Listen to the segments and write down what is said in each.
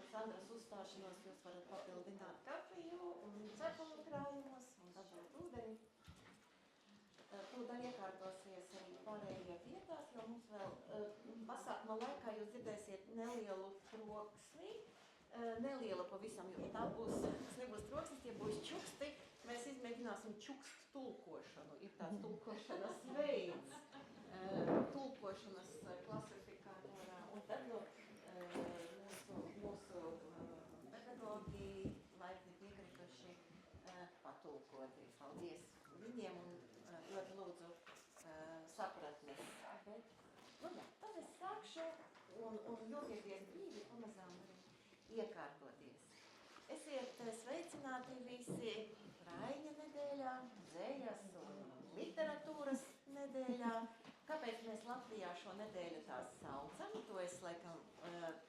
Sandras uzstāšanos jūs varat papildināt kafiju un cepuma krājumos un dažādu ūdeni. Tūdaļ iekārtosies arī pārējie vietās, jo mums vēl pasākuma laikā jūs dzirdēsiet nelielu troksni. Neliela pavisam, jo tas nebūs troksnis, tie būs čuksti. Mēs izmēģināsim čukstu tulkošanu. Ir tāds tulkošanas veids, tulkošanas klasifikātorā. Un tad mūsu pedagogi laipni piekrituši patulkoti. Paldies viņiem un ļoti lūdzu sapratnes. Bet, tad es sākšu un jūtieties brīvi pamazām iekārtoties. Esiet sveicināti visi Raiņa nedēļā, dzējas un literatūras nedēļā. Kāpēc mēs Latvijā šo nedēļu tās saucam? To es laikam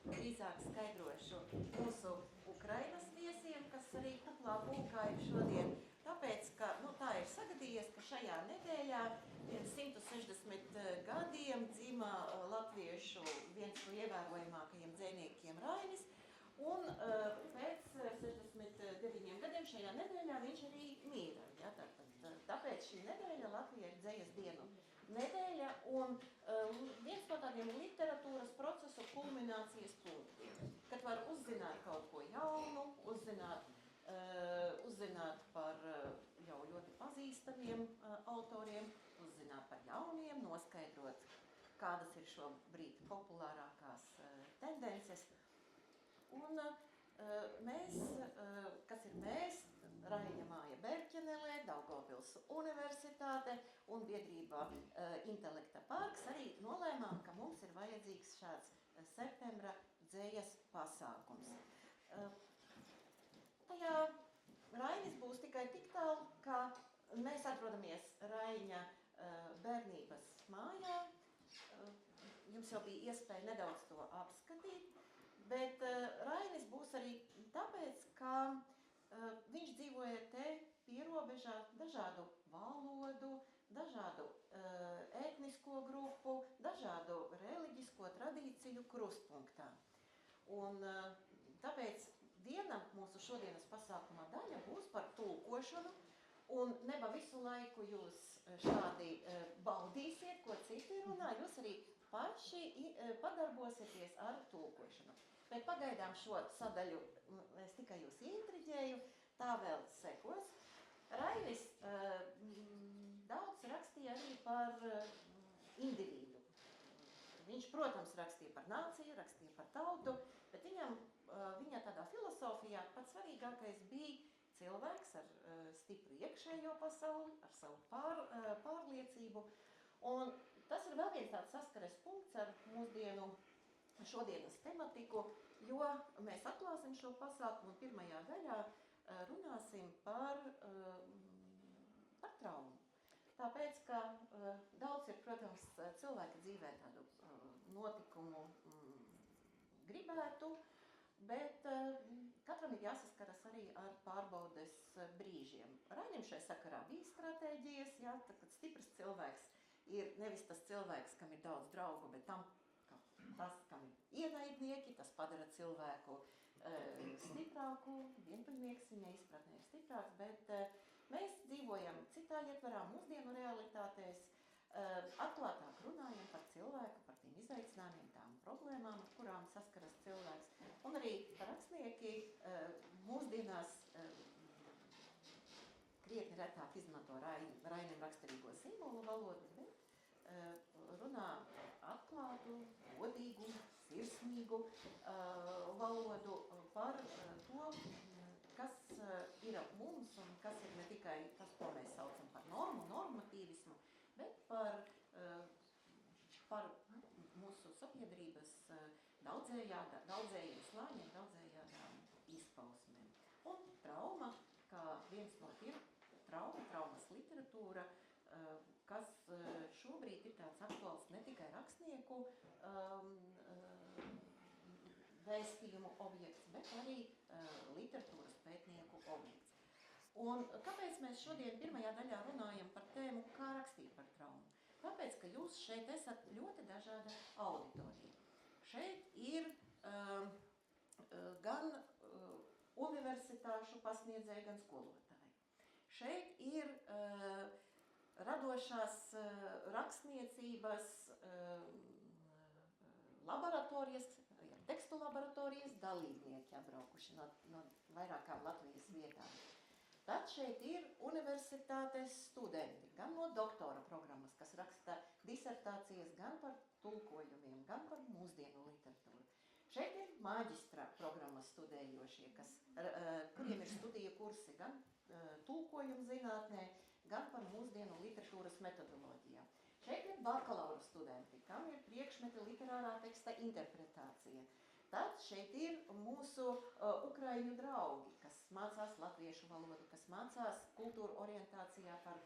drīzāk skaidrošu mūsu Ukrainas viesiem, kas arī kuplā pulkā ir šodien. Tāpēc, ka tā ir sagadījies, ka šajā nedēļā 160 gadiem dzima latviešu viens no ievērojamākajiem dzejniekiem Rainis. Un pēc 69 gadiem šajā nedēļā viņš arī mīra. Ja? Tāpēc šī nedēļa Latvijai ir dzejas dienu nedēļa un viens no tādiem literatūras procesu kulminācijas punktiem, kad var uzzināt kaut ko jaunu, uzzināt par jau ļoti pazīstamiem autoriem, uzzināt par jauniem, noskaidrot, kādas ir šobrīd populārākās tendences. Un mēs, kas ir mēs, Raiņa māja Berķenelē, Daugavpils universitāte un biedrība Intelekta parks arī nolēmām, ka mums ir vajadzīgs šāds septembra dzejas pasākums. Tajā Rainis būs tikai tik tālu, ka mēs atrodamies Raiņa bērnības mājā. Jums jau bija iespēja nedaudz to apskatīt. Bet Rainis būs arī tāpēc, ka viņš dzīvoja te pierobežā dažādu valodu, dažādu etnisko grupu, dažādu reliģisko tradīciju krustpunktā. Un tāpēc viena mūsu šodienas pasākuma daļa būs par tulkošanu, un neba visu laiku jūs šādi baudīsiet, ko citi runā, jūs arī paši padarbosieties ar tulkošanu. Bet pagaidām šo sadaļu es tikai jūs intriģēju, tā vēl sekos. Rainis daudz rakstīja arī par individu. Viņš, protams, rakstīja par nāciju, rakstīja par tautu, bet viņa tādā filosofijā pats svarīgākais bija cilvēks ar stipru iekšējo pasauli, ar savu pārliecību. Un tas ir vēl viens tāds saskares punkts ar mūsdienu šodienas tematiku, jo mēs atklāsim šo pasākumu un pirmajā daļā runāsim par traumu. Tāpēc, ka daudz ir, protams, cilvēka dzīvē tādu notikumu gribētu, bet katram ir jāsaskaras arī ar pārbaudes brīžiem. Rainim šai sakarā bija stratēģijas, jā, tad stiprs cilvēks ir nevis tas cilvēks, kam ir daudz draugu, bet tas, kam ir ienaidnieki, tas padara cilvēku stiprāku, vienpaļnieks viņa izpratnē ir stiprāks, bet mēs dzīvojam citā ietvarā mūsdienu realitātēs, atklātāk runājam par cilvēku, par tiem izaicinājumiem, tām problēmām, ar kurām saskaras cilvēks. Un arī rakstnieki mūsdienās krietni retāk izmanto Rainim raksturīgo simbolu valodu, bet runā atklātu, godīgu, sirsnīgu valodu par to, kas ir mums un kas ir ne tikai tas, ko mēs saucam par normatīvismu, bet par mūsu sabiedrības daudzējiem slāņiem, daudzējādām izpausmēm. Un trauma, kā viens no traumas literatūra, kas šobrīd ir tāds aktuāls ne tikai rakstnieku vēstījumu objekts, bet arī literatūras pētnieku objekts. Un kāpēc mēs šodien pirmajā daļā runājam par tēmu, kā rakstīt par traumu? Tāpēc, ka jūs šeit esat ļoti dažāda auditorija. Šeit ir gan pašu pasniedzēju, gan skolotāju. Šeit ir radošās rakstniecības laboratorijas, tekstu laboratorijas dalībnieki apbraukuši no vairākām Latvijas vietām. Tad šeit ir universitātes studenti, gan no doktora programmas, kas raksta disertācijas gan par tulkojumiem, gan par mūsdienu literatūru. Šeit ir maģistra programmas studējošie, kuriem ir studiju kursi gan tulkojumu zinātnē, gan par mūsdienu literatūras metodoloģijām. Šeit ir bakalaura studenti, kam ir priekšmeti literārā teksta interpretācija. Tad šeit ir mūsu ukraiņu draugi, kas mācās latviešu valodu, kas mācās kultūru orientācijā par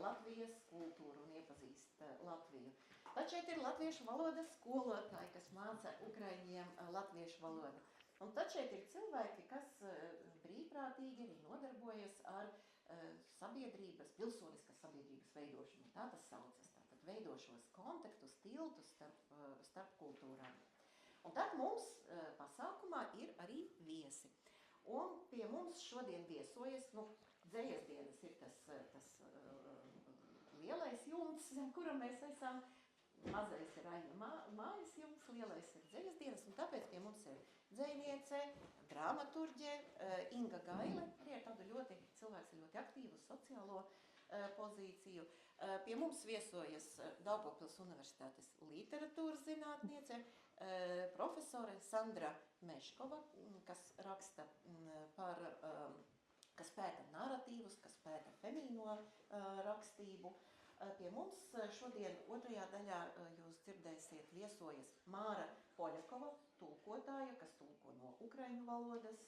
Latvijas kultūru un iepazīst Latviju. Tad šeit ir latviešu valodas skolotāji, kas māca ukraiņiem latviešu valodu. Un tad šeit ir cilvēki, kas brīvprātīgi arī nodarbojas ar sabiedrības, pilsoniskas sabiedrības veidošanu. Tā tas saucas, tātad veido šos kontaktus, tiltus starp kultūrām. Un tad mums pasākumā ir arī viesi. Un pie mums šodien viesojas, dzejas dienas ir tas lielais jumts, zem kura mēs esam. Mazais ir Raina mājas jumts, lielais ir dzejas dienas, un tāpēc pie mums ir dzejniece, dramaturģe, Inga Gaile, arī ar tādu cilvēks ļoti aktīvu sociālo pozīciju. Pie mums viesojas Daugavpils Universitātes literatūras zinātniece, profesore Sandra Meškova, kas raksta kas pēta naratīvus, kas pēta femīno rakstību. Pie mums šodien otrajā daļā jūs dzirdēsiet viesojas Māra Poļakova, tulkotāja, kas tulko no ukraiņu valodas,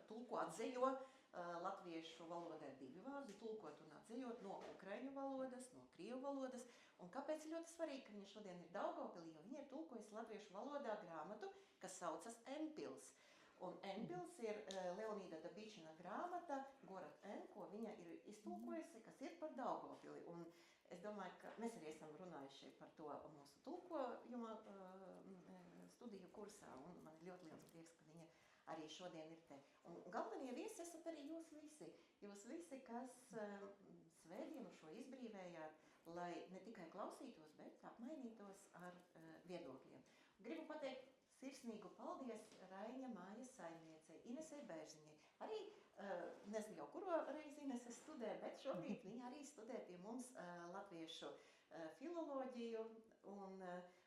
tulko atzejo, latviešu valodā ir 2 vārdi, tulkot un atzejot no ukraiņu valodas, no krievu valodas. Un kāpēc ļoti svarīgi, ka viņa šodien ir Daugavpilī, jo viņa ir tulkojusi latviešu valodā grāmatu, kas saucas Enpils. Un Enpils ir Leonīda Dabičina grāmata Gorat N, ko viņa ir iztulkojusi, kas ir par Daugavpili. Un es domāju, ka mēs arī esam runājuši par to mūsu tulkojuma studiju kursā, un man ir ļoti liels prieks, ka viņa arī šodien ir te. Un galvenie viesi esat arī jūs visi, kas svētdienu šo izbrīvējāt, lai ne tikai klausītos, bet apmainītos ar viedokļiem. Gribu pateikt sirsnīgu paldies Raiņa mājas saimniecei, Inesei Bērziņai. Arī, nezinu jau kuro reizi Inese studē, bet šobrīd viņa arī studē pie mums latviešu filoloģiju. Un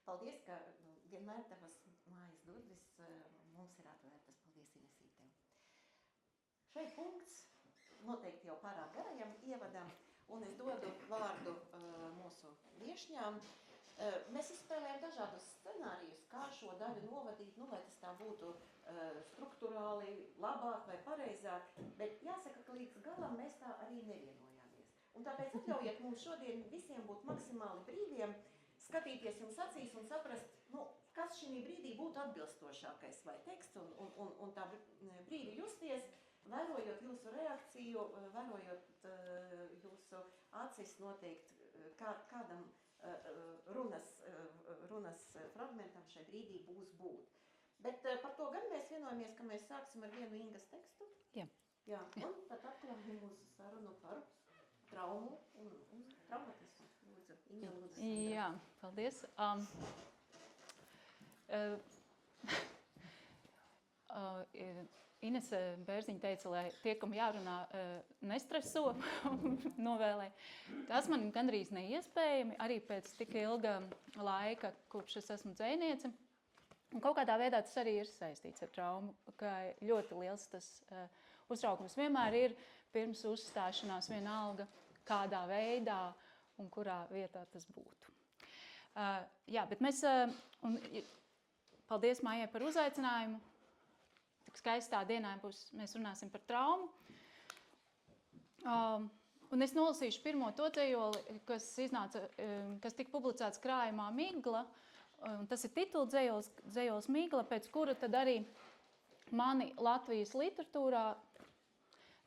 paldies, ka vienmēr tavas mājas durvis mums ir atvērtas. Paldies, Inesītēm. Šeit punkts noteikti jau pārāk garajam ievadam, un es dodu vārdu mūsu viešņām. Mēs izspēlējam dažādus scenārijus, kā šo daļu novadīt, lai tas tā būtu strukturāli labāk vai pareizāk, bet jāsaka, ka līdz galam mēs tā arī nevienojāmies. Un tāpēc atļaujiet mums šodien visiem būt maksimāli brīviem, skatīties jums acīs un saprast, kas šī brīdī būtu atbilstošākais vai teksts un tā brīvi justies, vērojot jūsu reakciju, vērojot jūsu acis noteikti kādam runas fragmentam šai brīdī būs būt. Bet par to gan mēs vienojamies, ka mēs sāksim ar vienu Ingas tekstu. Jā, un tad atklājam mūsu sarunu par traumu un traumatismu. Lūdzu, Inga, lūdzu. Jā, paldies. Inese Bērziņa teica, lai tie, kam jārunā, nestreso novēlē. Tas man gandrīz neiespējami, arī pēc tik ilga laika, kopš es esmu dzejniece. Un kaut kādā veidā tas arī ir saistīts ar traumu, ka ļoti liels tas uztraukums vienmēr ir pirms uzstāšanās vienalga, kādā veidā un kurā vietā tas būtu. Jā, bet mēs, paldies Maijai par uzaicinājumu. Tik skaistā dienā mēs runāsim par traumu. Un es nolasīšu pirmo to dzejoli, kas tika publicēts krājumā Migla. Tas ir titula dzejols Migla, pēc kura tad arī mani Latvijas literatūrā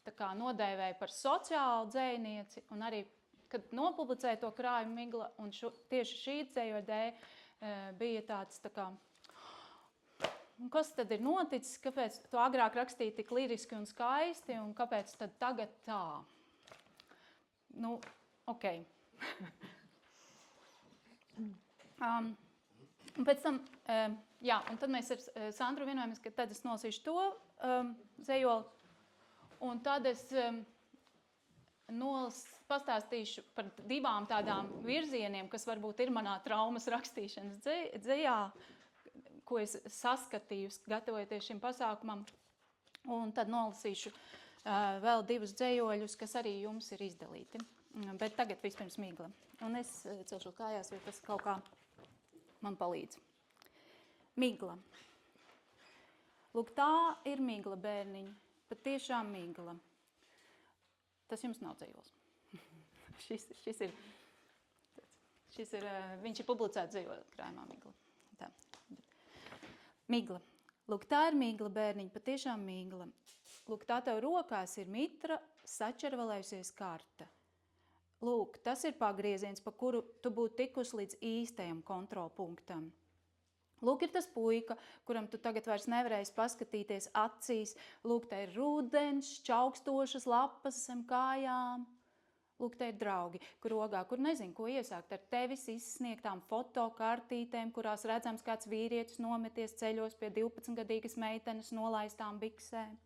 tā kā nodēvēja par sociālu dzejnieci. Un arī, kad nopublicēja to krājumu Migla, un tieši šī dzejoļa dēļ bija tāds tā kā kas tad ir noticis, kāpēc tu agrāk rakstīji tik liriski un skaisti, un kāpēc tad tagad tā? Nu, ok. Un pēc tam, jā, un tad mēs ar Sandru vienojamies, ka tad es nolasīšu to dzejoli, un tad es pastāstīšu par divām tādām virzieniem, kas varbūt ir manā traumas rakstīšanas dzejā, ko es saskatīju, gatavojoties šim pasākumam, un tad nolasīšu vēl divus dzejoļus, kas arī jums ir izdalīti. Bet tagad vispirms Migla. Un es celšos kājās, jo tas kaut kā man palīdz. Migla. Lūk, tā ir migla, bērniņi. Patiešām migla. Tas jums nav dzejols. Viņš ir publicēts dzejoļu krājumā Migla. Tā. Migla. Lūk, tā ir migla, bērniņi, patiešām migla. Lūk, tā tev rokās ir mitra, sačervalējusies karta. Lūk, tas ir pagrieziens, pa kuru tu būtu tikus līdz īstajam kontrolpunktam. Lūk, ir tas puika, kuram tu tagad vairs nevarēsi paskatīties acīs. Lūk, te ir rudens, čaukstošas lapas zem kājām. Lūk, te ir draugi, kur rogā, kur nezinu, ko iesākt ar tevis izsniegtām fotokartītēm, kurās redzams kāds vīrietis nometies ceļos pie 12-gadīgas meitenes nolaistām biksēm.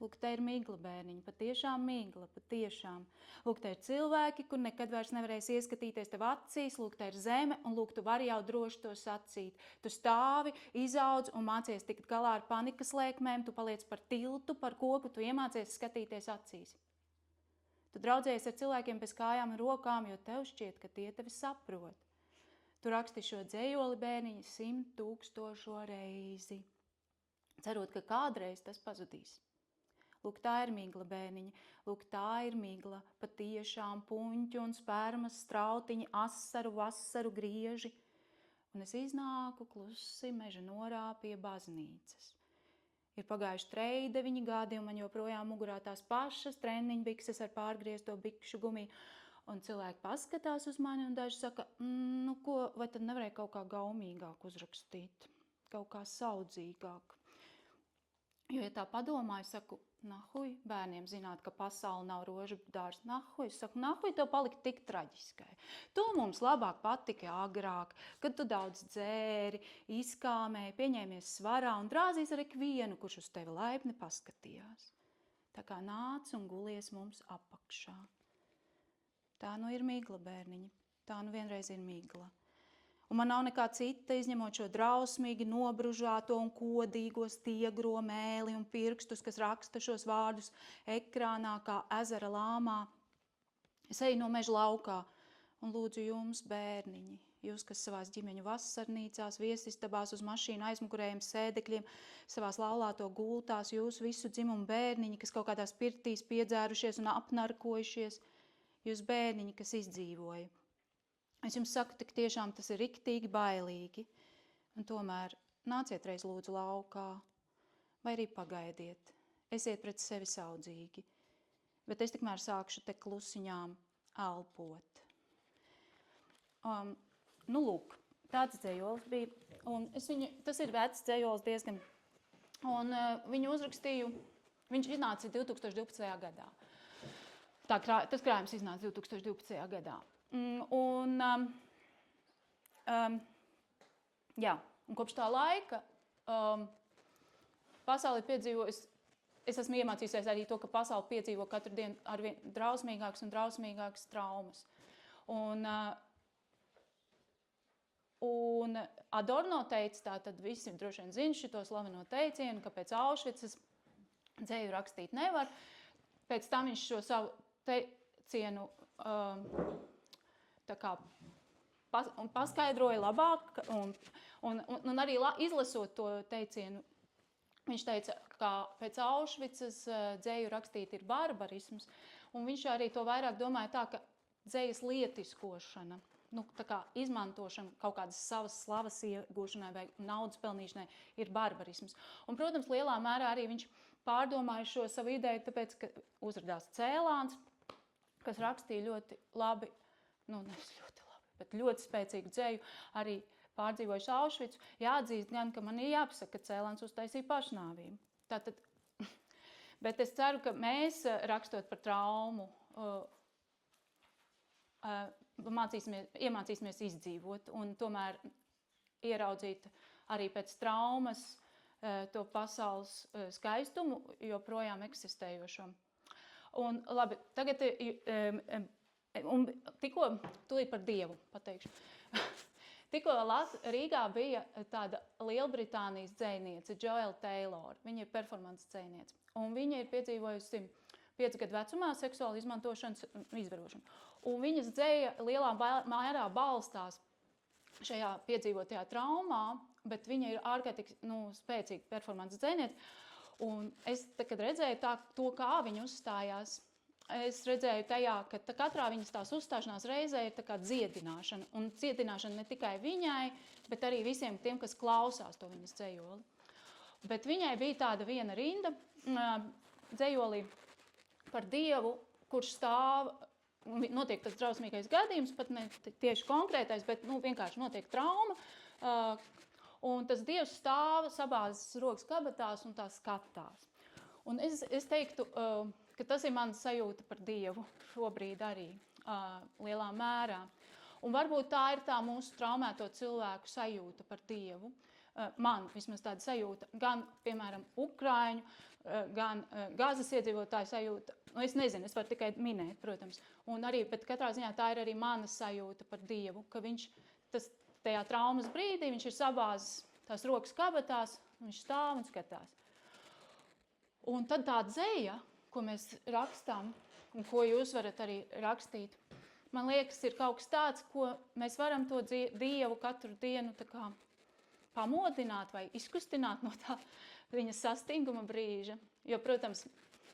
Lūk, te ir migla, bērniņi, patiešām migla, patiešām. Lūk, te ir cilvēki, kur nekad vairs nevarēs ieskatīties tev acīs, lūk, te ir zeme, un lūk, tu vari jau droši to sacīt. Tu stāvi, izaudz un mācies tikt galā ar panikas lēkmēm, tu paliec par tiltu, par koku, tu iemācies skatīties acīs. Tu draudzējies ar cilvēkiem bez kājām un rokām, jo tev šķiet, ka tie tevi saprot. Tu raksti šo dzejoli, bērniņi, 100 000 reizi, cerot, ka kādreiz tas pazudīs. Lūk, tā ir migla, bērniņi, lūk, tā ir migla, patiešām puņķi un spermas, strautiņi, asaru, vasaru grieži. Un es iznāku klusi meža norā pie baznīcas. Ir pagājuši 3-9 gadi, un man joprojām mugurā tās pašas treniņbikses ar pārgriezto bikšu gumiju. Un cilvēki paskatās uz mani, un daži saka, nu ko, vai tad nevarēja kaut kā gaumīgāk uzrakstīt, kaut kā saudzīgāk. Jo, ja tā padomāju, saku, nahuj, bērniem zināt, ka pasaule nav rožu dārs, nahuj, saku, nahuj, tev palika tik traģiskai. Tu mums labāk patiki agrāk, kad tu daudz dzēri, izkāmēji, pieņēmies svarā un drāzīs ar ikvienu, kurš uz tevi laipni paskatījās. Tā kā nāc un gulies mums apakšā. Tā nu ir migla, bērniņi, tā nu vienreiz ir migla. Un man nav nekā cita, izņemot šo drausmīgi nobružāto un kodīgo stiegro mēli un pirkstus, kas raksta šos vārdus ekrānā kā ezera lāmā. Es eju no meža laukā un lūdzu jums, bērniņi, jūs, kas savās ģimeņu vasarnīcās, viesistabās, uz mašīnu aizmugurējiem sēdekļiem, savās laulāto gultās, jūs visu dzimumu bērniņi, kas kaut kādās pirtīs piedzērušies un apnarkojušies, jūs bērniņi, kas izdzīvoja. Es jums saku, tik tiešām tas ir riktīgi bailīgi, un tomēr nāciet reiz lūdzu laukā, vai arī pagaidiet, esiet pret sevi saudzīgi, bet es tikmēr sākšu te klusiņām elpot. Nu lūk, tāds dzejols bija, un tas ir vecs dzejols diezgan, un viņu uzrakstīju, viņš iznāca 2012. gadā. Tas krājums iznāca 2012. gadā. Jā, un kopš tā laika pasauli piedzīvojas, es esmu iemācījusies arī to, ka pasauli piedzīvo katru dienu arvien drausmīgākas un drausmīgākas traumas. Un Adorno teica, tātad visi droši vien zina šito slaveno teicienu, ka pēc Aušvicas dzeju rakstīt nevar. Pēc tam viņš šo savu teicienu tā kā paskaidroja labāk, un arī izlasot to teicienu, viņš teica, ka pēc Aušvicas dzeju rakstīt ir barbarisms, un viņš arī to vairāk domāja tā, ka dzejas lietiskošana, tā kā izmantošana kaut kādas savas slavas iegūšanai vai naudas pelnīšanai ir barbarisms. Un, protams, lielā mērā arī viņš pārdomāja šo savu ideju, tāpēc, ka uzradās Cēlāns, kas rakstīja ļoti labi, nevis ļoti labi, bet ļoti spēcīgu dzeju arī pārdzīvojusi Aušvicu, jāatzīst gan, ka man ir jāpasaka, ka Cēlāns uztaisīja pašnāvību. Tātad, bet es ceru, ka mēs, rakstot par traumu, iemācīsimies izdzīvot un tomēr ieraudzīt arī pēc traumas to pasaules skaistumu joprojām eksistējošo. Un labi, tagad tikko tūlīt par Dievu pateikšu. Tikko Rīgā bija tāda Lielbritānijas dzejniece, Joelle Taylor. Viņa ir performances dzejniece. Un viņa ir piedzīvojusi 5 gadu vecumā seksuālu izmantošanas izvarošanu. Un viņas dzeja lielā mērā balstās šajā piedzīvotajā traumā, bet viņa ir ārkārtīgi spēcīga performances dzejniece. Un es, kad redzēju to, kā viņa uzstājās, es redzēju tajā, ka katrā viņas tās uzstāšanās reizē ir tā kā dziedināšana. Un dziedināšana ne tikai viņai, bet arī visiem tiem, kas klausās to viņas dzejoli. Bet viņai bija tāda viena rinda dzejolī par Dievu, kurš stāv, notiek tas drausmīgais gadījums, pat ne tieši konkrētais, bet vienkārši notiek trauma. Un tas Dievs stāv sabāzes rokas kabatās un tā skatās. Un es teiktu, ka tas ir mana sajūta par Dievu šobrīd arī lielā mērā. Un varbūt tā ir tā mūsu traumēto cilvēku sajūta par Dievu. Man vismaz tāda sajūta, gan, piemēram, Ukraiņu, gan Gazas iedzīvotāju sajūta. Es nezinu, es varu tikai minēt, protams. Un arī, bet katrā ziņā tā ir arī mana sajūta par Dievu, ka viņš tajā traumas brīdī, viņš ir sabāzis tās rokas kabatās, viņš stāv un skatās. Un tad tā dzeja, ko mēs rakstām, un ko jūs varat arī rakstīt, man liekas, ir kaut kas tāds, ko mēs varam to Dievu katru dienu tā kā pamodināt vai izkustināt no tā viņa sastinguma brīža. Jo, protams,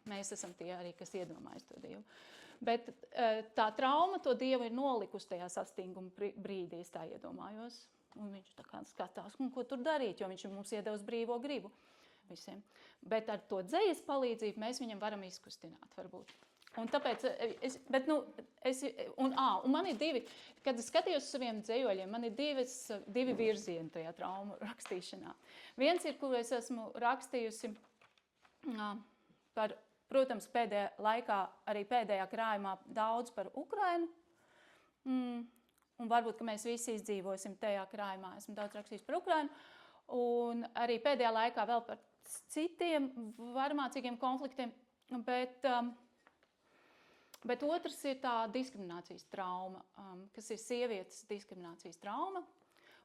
mēs esam tie arī, kas iedomājas to Dievu. Bet tā trauma to Dievu ir nolikusi tajā sastinguma brīdī, es tā iedomājos. Un viņš tā kā skatās, ko tur darīt, jo viņš ir mums iedevis brīvo gribu visiem. Bet ar to dzejas palīdzību mēs viņam varam izkustināt, varbūt. Un tāpēc, un man ir divi, kad es skatījos uz saviem dzejoļiem, man ir divi virzieni tajā traumu rakstīšanā. Viens ir, kur es esmu rakstījusi par, protams, pēdējā laikā, arī pēdējā krājumā daudz par Ukrainu. Un varbūt, ka mēs visi izdzīvosim tajā krājumā. Esmu daudz rakstījis par Ukrainu. Un arī pēdējā laikā vēl par citiem varmācīgiem konfliktiem. Bet otrs ir tā diskriminācijas trauma, kas ir sievietes diskriminācijas trauma.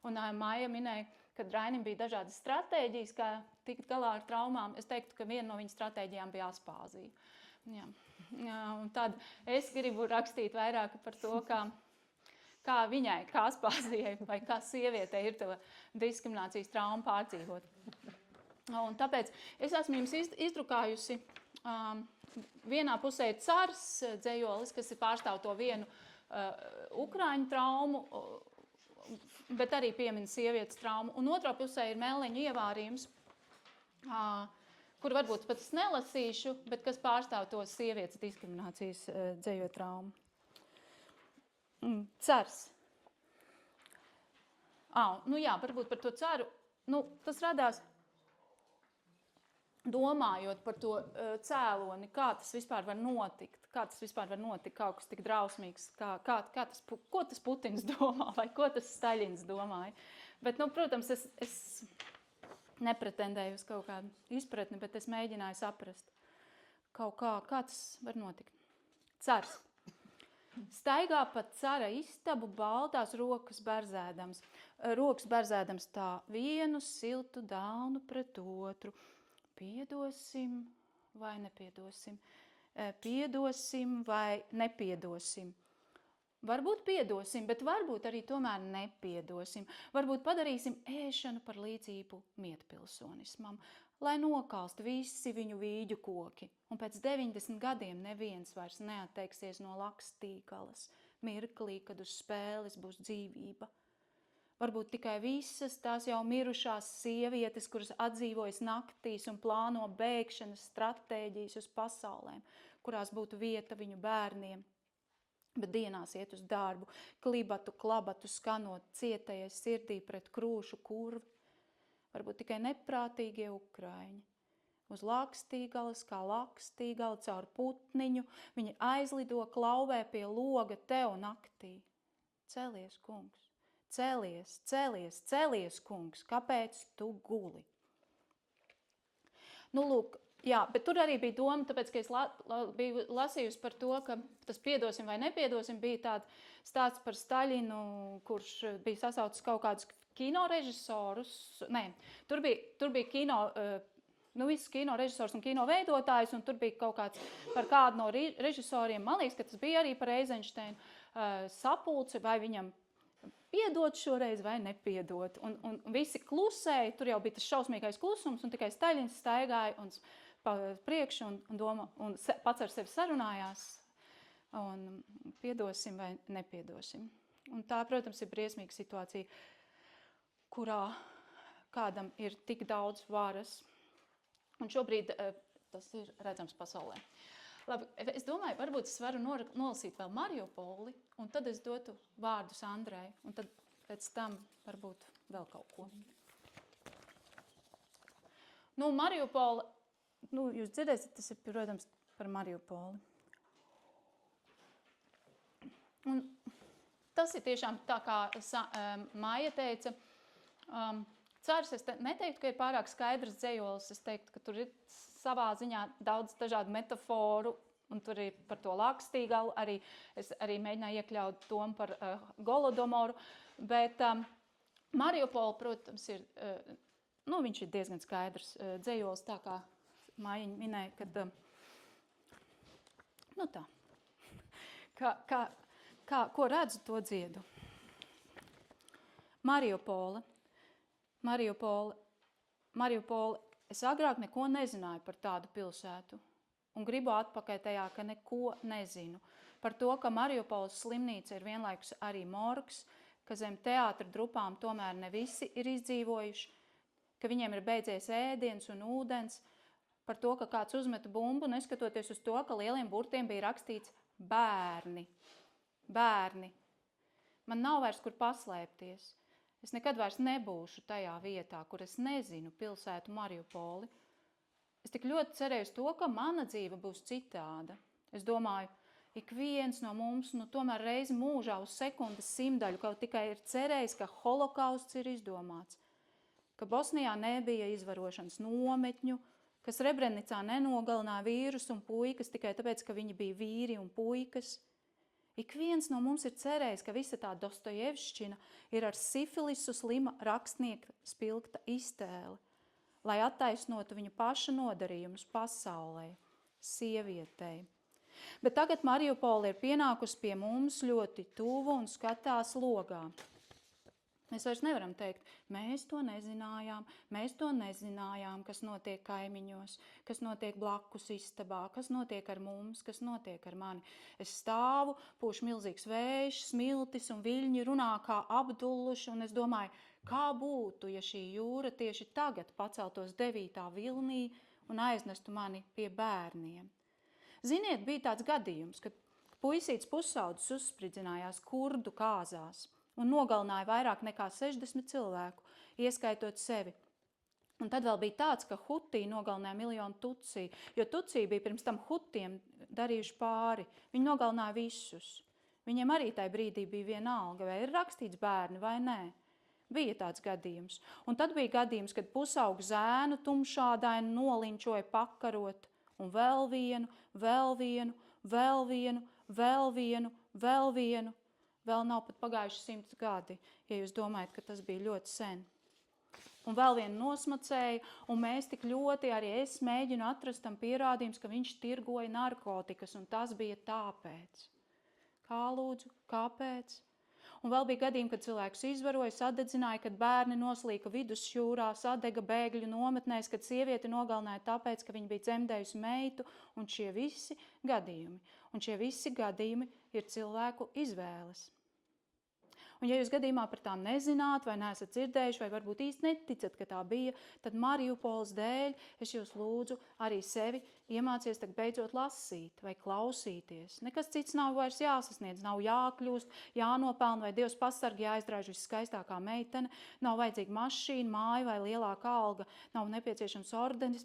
Un Maija minēja, ka Rainim bija dažādas stratēģijas, kā tikt galā ar traumām. Es teiktu, ka viena no viņa stratēģijām bija aspāzija. Jā. Un tad es gribu rakstīt vairāk par to, kā viņai, kā aspāzijai vai kā sievietei ir to diskriminācijas traumu pārdzīvot. Un tāpēc es esmu jums izdrukājusi vienā pusē cars dzejolis, kas ir pārstāv to vienu ukraiņu traumu, bet arī piemin sievietes traumu. Un otrā pusē ir Melliņa ievārījums, kur varbūt pat es nelasīšu, bet kas pārstāv to sievietes diskriminācijas dzejo traumu. Cars. Varbūt par to caru. Tas radās domājot par to cēloni, kā tas vispār var notikt, kaut kas tik drausmīgs, ko tas Putins domā vai ko tas Staļins domāja. Bet, protams, es nepretendēju uz kaut kādu izpratni, bet es mēģināju saprast kaut kā tas var notikt. Cars. Staigā pa cara istabu baltās rokas berzēdams tā vienu siltu dānu pret otru. Piedosim vai nepiedosim? Piedosim vai nepiedosim? Varbūt piedosim, bet varbūt arī tomēr nepiedosim. Varbūt padarīsim ēšanu par līdzību mietpilsonismam, lai nokalst visi viņu vīģu koki. Un pēc 90 gadiem neviens vairs neatteiksies no lakstīkalas, mirklī, kad uz spēles būs dzīvība. Varbūt tikai visas tās jau mirušās sievietes, kuras atdzīvojas naktīs un plāno bēgšanas stratēģijas uz pasaulēm, kurās būtu vieta viņu bērniem. bet dienās iet uz darbu, klibatu, klabatu skanot cietējai sirdī pret krūšu kurvi. Varbūt tikai neprātīgie ukraiņi. Uz lakstīgalas, kā lakstīgala caur putniņu, viņi aizlido klauvē pie loga tev naktī. Celies, kungs, celies, celies, celies, kungs, kāpēc tu guli? Nu, lūk, jā, bet tur arī bija doma, tāpēc, ka es biju lasījusi par to, ka tas piedosim vai nepiedosim, bija tāds stāsts par Staļinu, kurš bija sasaucis kaut kādus kinorežisorus. Nē, tur bija kino, viss kino režisors un kino veidotājs, un tur bija kaut kāds par kādu no režisoriem. Man liekas, ka tas bija arī par Eizenšteinu sapulci, vai viņam piedot šoreiz vai nepiedot. Un visi klusēja, tur jau bija tas šausmīgais klusums, un tikai Staļins staigāja un priekšu un pats ar sevi sarunājās, un piedosim vai nepiedosim. Un tā, protams, ir briesmīga situācija, kurā kādam ir tik daudz varas. Un šobrīd tas ir redzams pasaulē. Labi, es domāju, varbūt es varu nolasīt vēl Mariupoli, un tad es dotu vārdus Andrei, un tad pēc tam varbūt vēl kaut ko. Nu, Mariupoli, jūs dzirdēsiet, tas ir, protams, par Mariupoli. Un tas ir tiešām tā, kā Maija teica, Cars, es neteiktu, ka ir pārāk skaidrs dzejolis, es teiktu, ka tur ir savā ziņā daudz dažādu metaforu, un tur ir par to Lakstīgalu, es arī mēģināju iekļaut domu par Golodomoru, bet Mariupol, protams, ir, viņš ir diezgan skaidrs dzejolis, tā kā Mājiņa minēja, kad, ko redzu, to dziedu. Mariupoli, es agrāk neko nezināju par tādu pilsētu un gribu atpakaļ tajā, ka neko nezinu. Par to, ka Mariupoles slimnīca ir vienlaikus arī morgs, ka zem teātra drupām tomēr ne visi ir izdzīvojuši, ka viņiem ir beidzies ēdiens un ūdens, par to, ka kāds uzmeta bumbu, neskatoties uz to, ka lieliem burtiem bija rakstīts bērni. Bērni. Man nav vairs kur paslēpties. Es nekad vairs nebūšu tajā vietā, kur es nezinu pilsētu Mariupoli. Es tik ļoti cerēju uz to, ka mana dzīve būs citāda. Es domāju, ik viens no mums, tomēr reizi mūžā uz sekundes simdaļu kaut tikai ir cerējis, ka holokausts ir izdomāts, ka Bosnijā nebija izvarošanas nometņu, ka Srebrenicā nenogalināja vīrus un puikas tikai tāpēc, ka viņi bija vīri un puikas. Ik viens no mums ir cerējis, ka visa tā Dostojevšķina ir ar sifilisu slima rakstnieka spilgta iztēle, lai attaisnotu viņa paša nodarījumus pasaulē, sievietei. Bet tagad Mariupoli ir pienākusi pie mums ļoti tuvu un skatās logā. Mēs vairs nevaram teikt, mēs to nezinājām, kas notiek kaimiņos, kas notiek blakus istabā, kas notiek ar mums, kas notiek ar mani. Es stāvu, pūš milzīgs vējš, smiltis un viļņi runā kā apdulluši, un es domāju, kā būtu, ja šī jūra tieši tagad paceltos 9. vilnī un aiznestu mani pie bērniem. Ziniet, bija tāds gadījums, kad puisīts pusaudzis uzspridzinājās kurdu kāzās un nogalināja vairāk nekā 60 cilvēku, ieskaitot sevi. Un tad vēl bija tāds, ka Hutī nogalināja 1 miljonu tutsī, jo tutsī bija pirms tam Hutiem darījuši pāri. Viņi nogalināja visus. Viņiem arī tajā brīdī bija vienalga, vai ir rakstīts bērni vai nē. Bija tāds gadījums. Un tad bija gadījums, kad pusaugu zēnu tumšādaini nolinčoja pakarot, un vēl vienu. Vēl nav pat pagājuši 100 gadi, ja jūs domājat, ka tas bija ļoti sen. Un vēl vienu nosmacēja, un mēs tik ļoti, arī es mēģinu atrast tam pierādījums, ka viņš tirgoja narkotikas, un tas bija tāpēc. Kā lūdzu, kāpēc? Un vēl bija gadījumi, kad cilvēks izvaroja, sadedzināja, kad bērni noslīka vidusjūrā, sadega bēgļu nometnēs, kad sievieti nogalināja tāpēc, ka viņa bija dzemdējusi meitu, un šie visi gadījumi ir cilvēku izvēles. Un ja jūs gadījumā par tām nezināt, vai neesat dzirdējuši, vai varbūt īsti neticat, ka tā bija, tad Mariupoles dēļ es jūs lūdzu arī sevi iemācies tagad beidzot lasīt vai klausīties. Nekas cits nav vairs jāsasniedz, nav jākļūst, jānopelna, vai Dievs pasargi jāizdraiž viskaistākā meitene, nav vajadzīga mašīna, māja vai lielāka alga, nav nepieciešams ordenis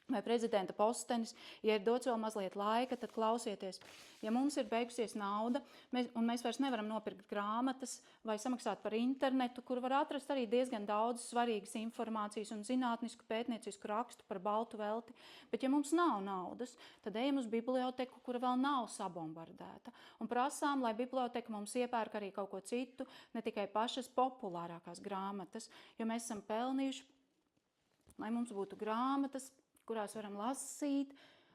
vai prezidenta postenis. Ja ir dots vēl mazliet laika, tad klausieties. Ja mums ir beigusies nauda, un mēs vairs nevaram nopirkt grāmatas vai samaksāt par internetu, kur var atrast arī diezgan daudz svarīgas informācijas un zinātnisku pētniecisku rakstu par baltu velti, bet ja mums nav naudas, tad ejam uz biblioteku, kura vēl nav sabombardēta, un prasām, lai biblioteka mums iepērk arī kaut ko citu, ne tikai pašas populārākās grāmatas, jo mēs esam pelnījuši, lai mums būtu grāmatas, kurās varam lasīt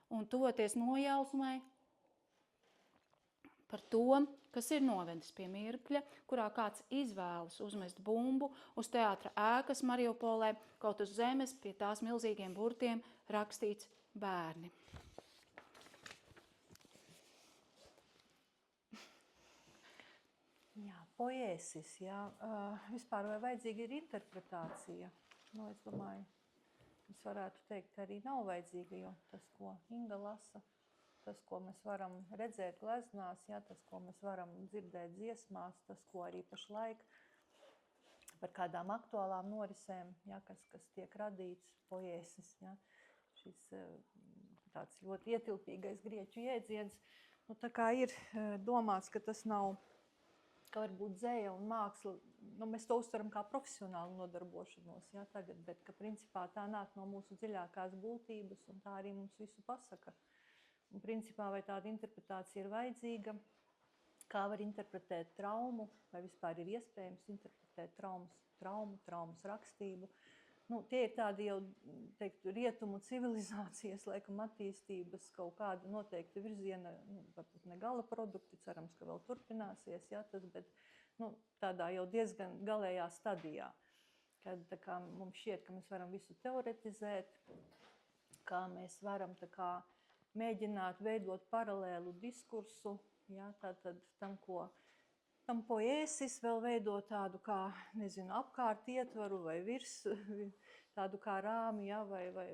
un toties nojausmai par to, kas ir novedis pie mirkļa, kurā kāds izvēlas uzmest bumbu uz teātra ēkas Mariupolē, kaut uz zemes pie tās milzīgiem burtiem rakstīts bērni. Jā, poēsis, jā. Vispār vai vajadzīga ir interpretācija? Es domāju, es varētu teikt, arī nav vajadzīga, jo tas, ko Inga lasa, tas, ko mēs varam redzēt gleznās, jā, tas, ko mēs varam dzirdēt dziesmās, tas, ko arī pašlaik par kādām aktuālām norisēm, jā, kas tiek radīts, poēsis, jā, šis tāds ļoti ietilpīgais grieķu jēdziens, tā kā ir domāts, ka tas nav, ka varbūt dzēja un māksla, mēs to uztveram kā profesionālu nodarbošanos, jā, tagad, bet ka principā tā nāk no mūsu dziļākās būtības un tā arī mums visu pasaka. Un principā vai tāda interpretācija ir vajadzīga, kā var interpretēt traumu, vai vispār ir iespējams interpretēt traumas rakstību. Tie ir tādi jau, teiktu, rietumu civilizācijas, laikam, attīstības kaut kāda noteikta virziena, varbūt ne gala produkti, cerams, ka vēl turpināsies, jā, tas, bet tādā jau diezgan galējā stadijā, kad tā kā mums šķiet, ka mēs varam visu teoretizēt, kā mēs varam tā kā mēģināt veidot paralēlu diskursu, jā, tātad tam poēsis vēl veido tādu kā, apkārt ietvaru vai virs, tādu kā rāmi, jā,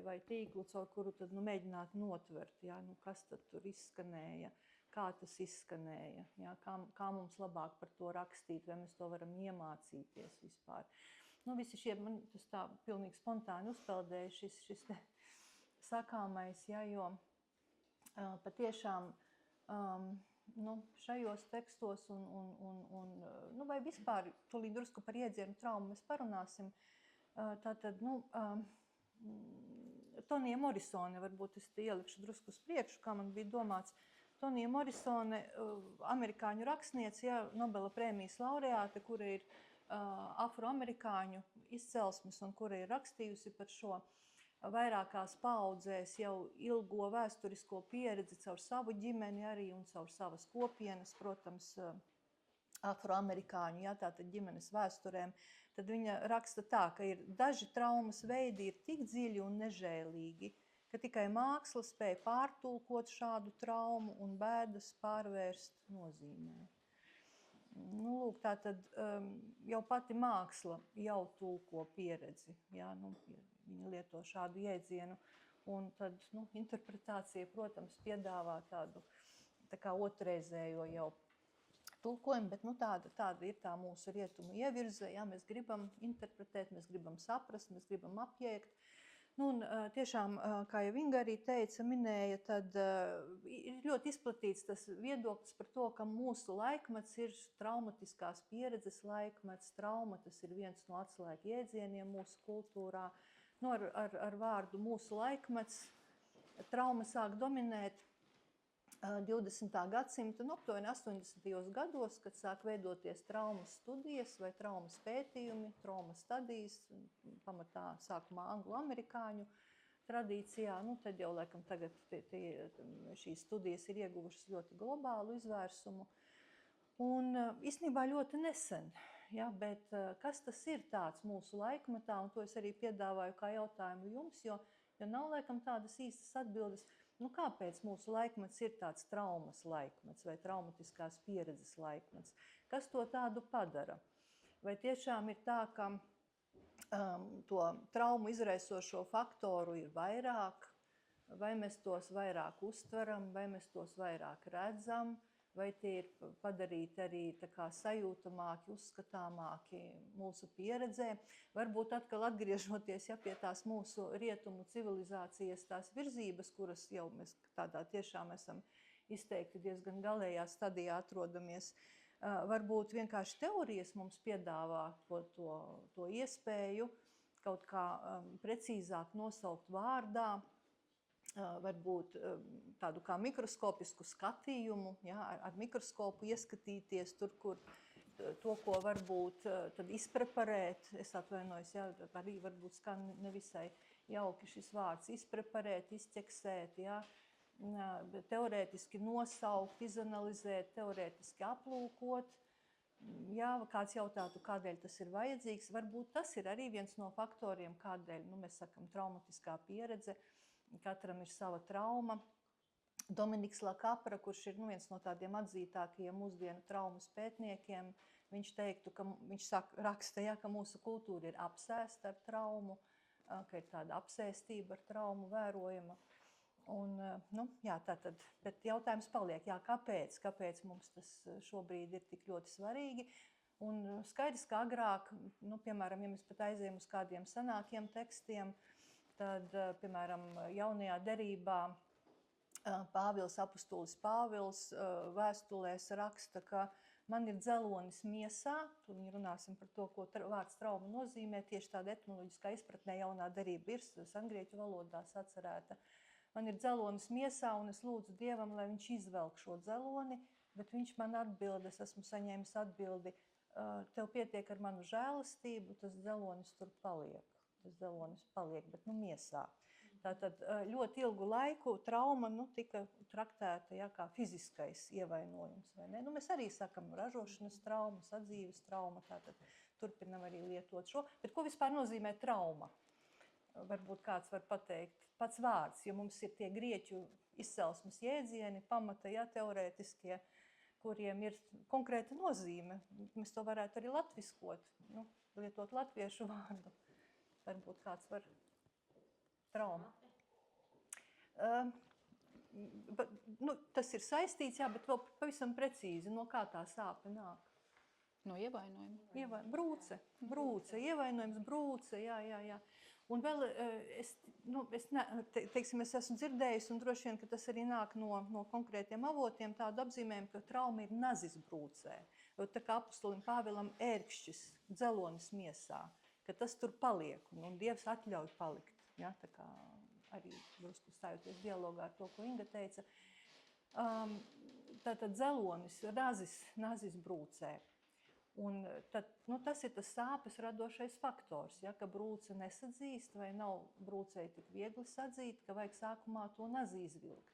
vai tīklu, caur kuru tad mēģināt notvert, jā, kas tad tur izskanēja, kā tas izskanēja, jā, kā mums labāk par to rakstīt, vai mēs to varam iemācīties vispār. Visi šie, man tas tā pilnīgi spontāni uzpeldēja šis te sakāmais, jā, jo patiešām šajos tekstos un vai vispār tūlīt drusku par iedzienu traumu mēs parunāsim. Tātad, Tonija Morisone, varbūt es te ielikšu drusku uz priekšu, kā man bija domāts. Tonija Morisone, amerikāņu rakstniece, jā, Nobela prēmijas laureāte, kura ir afroamerikāņu izcelsmes un kura ir rakstījusi par šo vairākās paaudzēs jau ilgo vēsturisko pieredzi caur savu ģimeni arī un caur savas kopienas, protams, afroamerikāņu, jā, tātad ģimenes vēsturēm. Tad viņa raksta tā, ka ir daži traumas veidi ir tik dziļi un nežēlīgi, ka tikai māksla spēja pārtulkot šādu traumu un bēdas pārvērst nozīmē. Lūk, tātad jau pati māksla jau tulko pieredzi, jā, viņa lieto šādu jēdzienu, un tad, interpretācija, protams, piedāvā tādu tā kā otrreizējo jau tulkojumu, bet, tāda ir tā mūsu rietumu ievirze, jā, mēs gribam interpretēt, mēs gribam saprast, mēs gribam apjēgt. Un tiešām, kā jau Inga arī teica, minēja, tad ir ļoti izplatīts tas viedoklis par to, ka mūsu laikmets ir traumatiskās pieredzes laikmets, trauma, tas ir viens no atslēgu jēdzieniem mūsu kultūrā. Ar vārdu mūsu laikmets trauma sāk dominēt 20. gadsimta, aptuveni 80. gados, kad sāk veidoties traumas studijas vai traumas pētījumi, traumas stadijas, pamatā sākumā anglo-amerikāņu tradīcijā, tad jau laikam tagad šīs studijas ir ieguvušas ļoti globālu izvērsumu. Un īstenībā ļoti nesen, ja, bet kas tas ir tāds mūsu laikmetā, un to es arī piedāvāju kā jautājumu jums, jo nav laikam tādas īstas atbildes. kāpēc mūsu laikmets ir tāds traumas laikmets vai traumatiskās pieredzes laikmets? Kas to tādu padara? Vai tiešām ir tā, ka to traumu izraisošo faktoru ir vairāk, vai mēs tos vairāk uztveram, vai mēs tos vairāk redzam, vai tie ir padarīti arī tā kā sajūtamāki, uzskatāmāki mūsu pieredzē. Varbūt atkal atgriežoties pie tās mūsu rietumu civilizācijas tās virzības, kuras jau mēs tādā tiešām esam izteikti diezgan galējā stadijā atrodamies, varbūt vienkārši teorijas mums piedāvā to iespēju kaut kā precīzāk nosaukt vārdā, varbūt tādu kā mikroskopisku skatījumu, ar mikroskopu ieskatīties tur, kur to, ko varbūt tad izpreparēt, es atvainojos, arī varbūt skan nevisai jauki šis vārds, izpreparēt, izķeksēt, teorētiski nosaukt, izanalizēt, teorētiski aplūkot. Kāds jautātu, kādēļ tas ir vajadzīgs, varbūt tas ir arī viens no faktoriem, kādēļ, mēs sakam, traumatiskā pieredze, katram ir sava trauma. Dominiks Lakapra, kurš ir viens no tādiem atzītākajiem mūsdienu traumas pētniekiem, viņš teiktu, viņš raksta, ka mūsu kultūra ir apsēsta ar traumu, ka ir tāda apsēstība ar traumu vērojama. Un, tātad, bet jautājums paliek, kāpēc mums tas šobrīd ir tik ļoti svarīgi. Un skaidrs, ka agrāk, piemēram, ja mēs pat aizējam uz kādiem senākiem tekstiem, tad, piemēram, jaunajā derībā apustulis Pāvils vēstulēs raksta, ka man ir dzelonis miesā, tur viņi runāsim par to, ko vārds trauma nozīmē, tieši tāda etimoloģiskā izpratnē jaunā derība ir sangrieķu valodā sacerēta. Man ir dzelonis miesā, un es lūdzu Dievam, lai viņš izvelk šo dzeloni, bet viņš man atbild, es esmu saņēmis atbildi, tev pietiek ar manu žēlastību, tas dzelonis tur paliek. Tas dzelonis paliek, bet miesā. Tātad ļoti ilgu laiku trauma tika traktēta kā fiziskais ievainojums. Vai ne? Mēs arī sakam ražošanas trauma, sadzīves trauma, tātad turpinam arī lietot šo. Bet ko vispār nozīmē trauma? Varbūt kāds var pateikt pats vārds, jo mums ir tie grieķu izcelsmes jēdzieni, pamata, teorētiskie, kuriem ir konkrēta nozīme. Mēs to varētu arī latviskot, lietot latviešu vārdu. Varbūt kāds var trauma. Tas ir saistīts, bet vēl pavisam precīzi, no kā tā sāpe nāk. No ievainojuma. Brūce, ievainojums, brūce, jā. Un vēl es esmu dzirdējusi, un droši vien, ka tas arī nāk no konkrētiem avotiem, tādu apzīmējumu, ka trauma ir nazis brūcē. Tā kā apustulim Pāvilam ērkšķis, dzelonis miesā, ka tas tur paliek, un Dievs atļauj palikt. Tā kā arī drusku stājoties dialogā ar to, ko Inga teica. Tātad dzelonis, nazis brūcē. Un tad, tas ir tas sāpes radošais faktors, ka brūce nesadzīst vai nav brūcei tik viegli sadzīt, ka vajag sākumā to nazi izvilkt.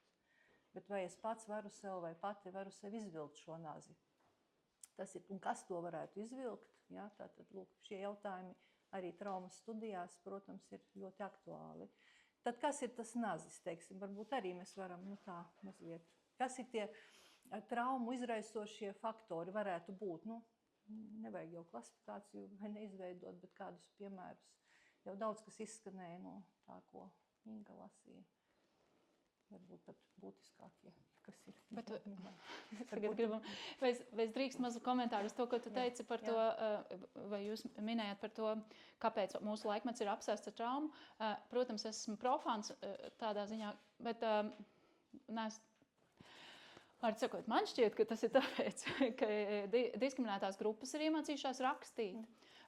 Bet vai es pats varu sev vai pati varu sev izvilkt šo nazi? Tas ir, un kas to varētu izvilkt? Tātad, šie jautājumi arī traumas studijās, protams, ir ļoti aktuāli. Tad kas ir tas nazis, teiksim? Varbūt arī mēs varam tā mazliet. Kas ir tie traumu izraisošie faktori varētu būt? Nevajag jau klasifikāciju vai neizveidot, bet kādus piemērus. Jau daudz, kas izskanēja no tā, ko Inga lasīja. Varbūt pat būtiskākie, kas ir. Bet, vai es drīkst mazu komentāru uz to, ko tu teici par to, vai jūs minējāt par to, kāpēc mūsu laikmets ir apsēsts ar traumu. Protams, es esmu profāns tādā ziņā, bet sakot, man šķiet, ka tas ir tāpēc, ka diskriminētās grupas ir iemācījušās rakstīt.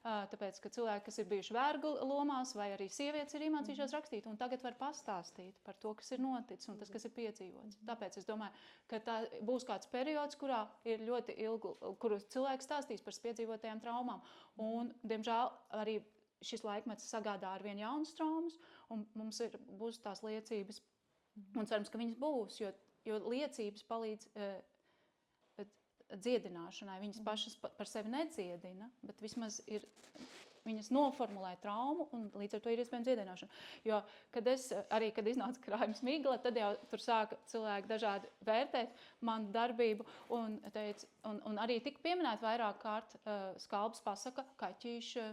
Tāpēc, ka cilvēki, kas ir bijuši vergu lomās, vai arī sievietes ir iemācījušās rakstīt, un tagad var pastāstīt par to, kas ir noticis un tas, kas ir piedzīvots. Tāpēc es domāju, ka tā būs kāds periods, kurā ir ļoti ilgu, kuru cilvēks stāstīs par piedzīvotajām traumām. Un, diemžēl, arī šis laikmets sagādā ar vien jaunas traumas, un mums būs tās liecības, un cerams, ka viņas būs, jo liecības palīdz dziedināšanai. Viņas pašas par sevi nedziedina, bet vismaz ir viņas noformulē traumu, un līdz ar to ir iespējams dziedināšana. Jo, kad iznāca krājums Migla, tad jau tur sāka cilvēki dažādi vērtēt manu darbību, un arī tika pieminēt vairāk kārt Skalbas pasaka kaķīša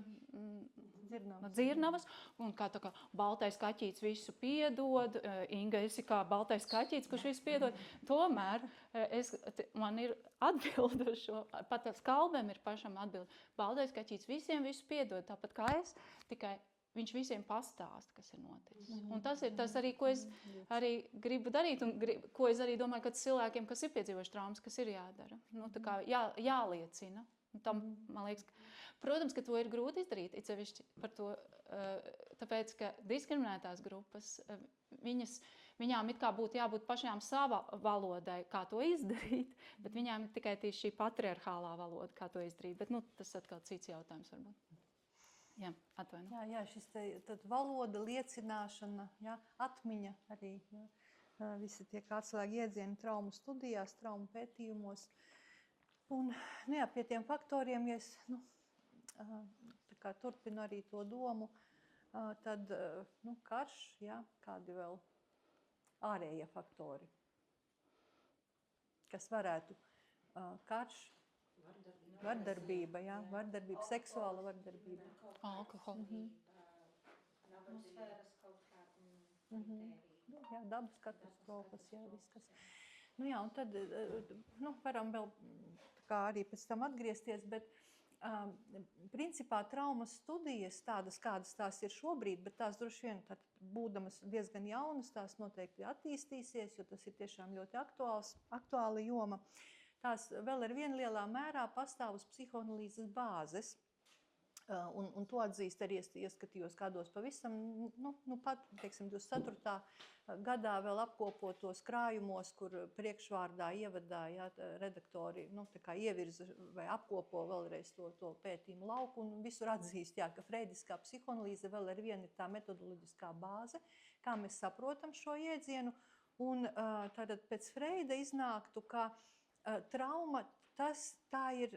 dzirnavas, un kā baltais kaķītis visu piedod, Inga, esi kā baltais kaķītis, kurš visu piedod. Tomēr man ir atbilde uz šo, pat Skalbēm ir pašam atbilde. Baltais kaķītis visiem visu piedod, tāpat kā es, tikai viņš visiem pastāsta, kas ir noticis. Un tas ir tas arī, ko es arī gribu darīt, un ko es arī domāju, ka cilvēkiem, kas ir piedzīvojuši traumas, kas ir jādara. Nu, tā kā jāliecina. Un tam, man liekas, protams, ka to ir grūti izdarīt, it sevišķi par to, tāpēc, ka diskriminētās grupas, viņām it kā būtu jābūt pašām sava valodai, kā to izdarīt, bet viņām ir tikai šī patriarchālā valoda, kā to izdarīt. Bet, tas atkal cits jautājums varbūt. Jā, atvainu. Jā, šis tad valoda, liecināšana, jā, atmiņa arī, jā. Visi tie kā atslēga iedzieni traumu studijās, traumu pētījumos. Un, pie tiem faktoriem, ja es turpinu arī to domu, tad karš, jā, kādi vēl ārējie faktori, kas varētu karš, vardarbība, jā, vardarbība, seksuāla vardarbība. Alkohola. Atmosfēras kaut kā. Jā, dabas katastrofas, jā, viss kas. Jā, un tad varam vēl arī pēc tam atgriezties, bet principā traumas studijas tādas, kādas tās ir šobrīd, bet tās droši vien, būdamas diezgan jaunas, tās noteikti attīstīsies, jo tas ir tiešām ļoti aktuāla joma. Tās vēl ar vien lielā mērā pastāv uz psihoanalīzes bāzes. Un to atzīst arī ieskatījos kādos pavisam, pat, teiksim, 24. gadā vēl apkopotos krājumos, kur priekšvārdā ievadā, jā, redaktori, ievirza vai apkopo vēlreiz to pētījumu lauku un visur atzīst, jā, ka freidiskā psihoanalīze vēl ar vienu ir tā metodoloģiskā bāze, kā mēs saprotam šo iedzienu, un tātad pēc Freida iznāktu, ka trauma tā ir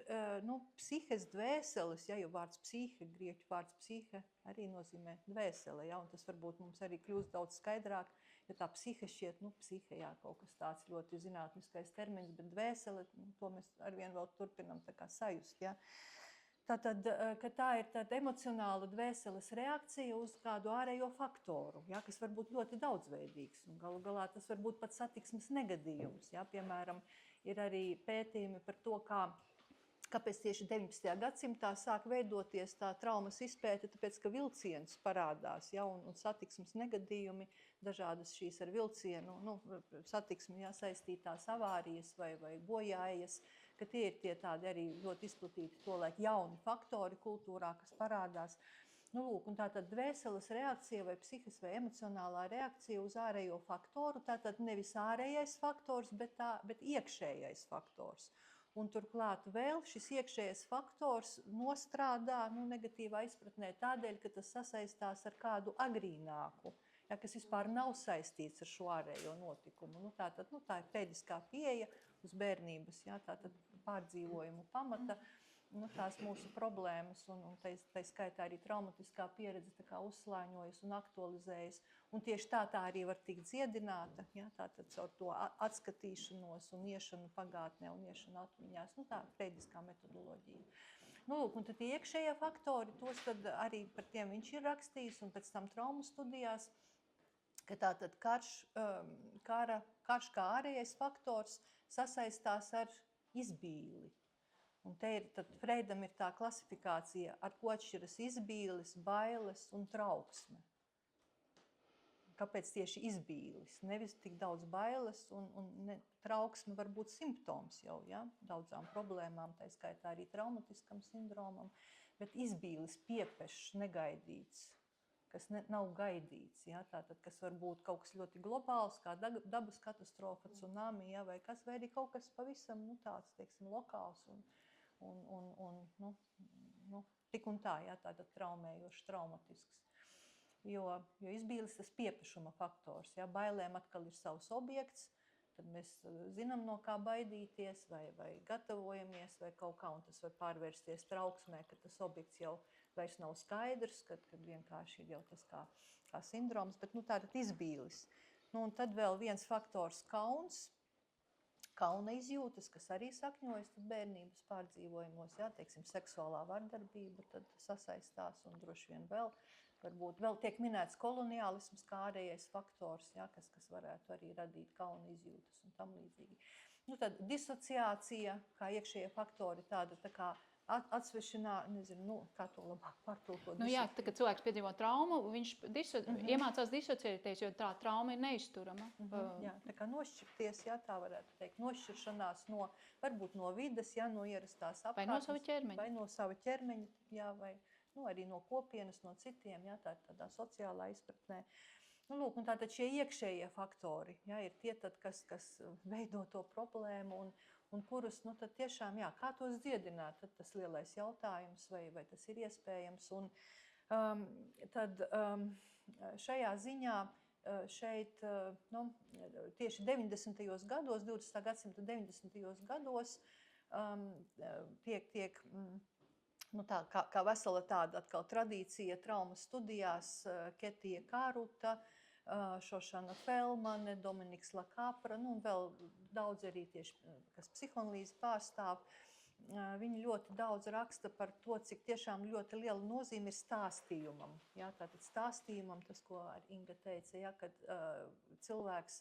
psihes dvēseles, ja, jo vārds psihe, grieķu vārds psihe arī nozīmē dvēsele, ja, un tas varbūt mums arī kļūst daudz skaidrāk, jo tā psihe šķiet, psihe, jā, kaut kas tāds ļoti zinātniskais termins, bet dvēsele, to mēs arvien vēl turpinam tā kā sajust, ja. Tātad, ka tā ir tāda emocionāla dvēseles reakcija uz kādu ārējo faktoru, ja, kas var būt ļoti daudzveidīgs, un galu galā tas var būt pat satiksmes negadījums, ja, piemēram, ir arī pētījumi par to, kāpēc tieši 19. gadsimtā sāk veidoties tā traumas izpēte, tāpēc, ka vilciens parādās, ja, un satiksmes negadījumi, dažādas šīs ar vilcienu, satiksmi saistītās avārijas vai bojājas, ka tie ir tie tādi arī ļoti izplatīti tolaik jauni faktori kultūrā, kas parādās. Un tātad dvēseles reakcija vai psihes vai emocionālā reakcija uz ārējo faktoru, tātad nevis ārējais faktors, bet iekšējais faktors. Un turklāt vēl šis iekšējais faktors nostrādā negatīvā izpratnē tādēļ, ka tas sasaistās ar kādu agrīnāku, ja, kas vispār nav saistīts ar šo ārējo notikumu. Tā ir pēdiskā pieeja uz bērnības, ja, tātad pārdzīvojumu pamata. Tās mūsu problēmas un tai skaitā arī traumatiskā pieredze tā kā uzslāņojas un aktualizējas. Un tieši tā arī var tikt dziedināta, ja, tātad caur to atskatīšanos un iešanu pagātnē un iešanu atmiņās. Tā ir preidiskā metodoloģija. Un tad tie iekšējie faktori, tos tad arī par tiem viņš ir rakstījis un pēc tam traumu studijās, ka tātad karš kā ārējais faktors sasaistās ar izbīli. Un te ir, tad Freidam ir tā klasifikācija, ar ko atšķiras izbīlis, bailes un trauksme. Kāpēc tieši izbīlis? Nevis tik daudz bailes un trauksme var būt simptoms jau, ja, daudzām problēmām, tā skaitā arī traumatiskam sindromam, bet izbīlis piepešs, negaidīts, kas nav gaidīts, ja, tātad, kas var būt kaut kas ļoti globāls, kā dabas katastrofa, tsunami, ja, vai kas, vai arī kaut kas pavisam, tāds, teiksim, lokāls un tik un tā, jā, tātad traumējošs, traumatisks. Jo izbīlis tas piepešuma faktors, jā, bailēm atkal ir savs objekts, tad mēs zinām, no kā baidīties, vai gatavojamies, vai kaut kā, un tas var pārvērsties trauksmē, ka tas objekts jau vairs nav skaidrs, kad vienkārši ir jau tas kā sindroms, bet tātad izbīlis. Un tad vēl viens faktors kauns, kauna izjūtas, kas arī sakņojas bērnības pārdzīvojumos, teiksim, seksuālā vardarbība tad sasaistās un droši vien varbūt vēl tiek minēts koloniālisms kā ārējais faktors, kas varētu arī radīt kauna izjūtas un tam līdzīgi. Tad disociācija, kā iekšējie faktori, tāda tā kā atsvešinā, kā to labāk pārtulkot. Tā, kad cilvēks piedzīvo traumu, viņš iemācās disociēties, jo tā trauma ir neizturama. Tā kā nošķirties, tā varētu teikt, nošķiršanās varbūt no vides, no ierastās apkārtnes. Vai no sava ķermeņa. Vai no sava ķermeņa, vai arī no kopienas, no citiem, tādā sociālā izpratnē. Un tātad šie iekšējie faktori, ir tie, kas veido to problēmu un kurus, tad tiešām, kā tos dziedināt, tad tas lielais jautājums, vai tas ir iespējams. Un tad šajā ziņā šeit, tieši 90. gados, 20. gadsimta 90. gados tiek kā vesela tāda atkal tradīcija traumas studijās, Ketija Kāruta, Šošana Felmane, Dominiks Lakapra, un vēl daudz arī tieši, kas psihoanalīzi pārstāv. Viņi ļoti daudz raksta par to, cik tiešām ļoti liela nozīme ir stāstījumam. Tātad stāstījumam, tas, ko Inga teica, kad cilvēks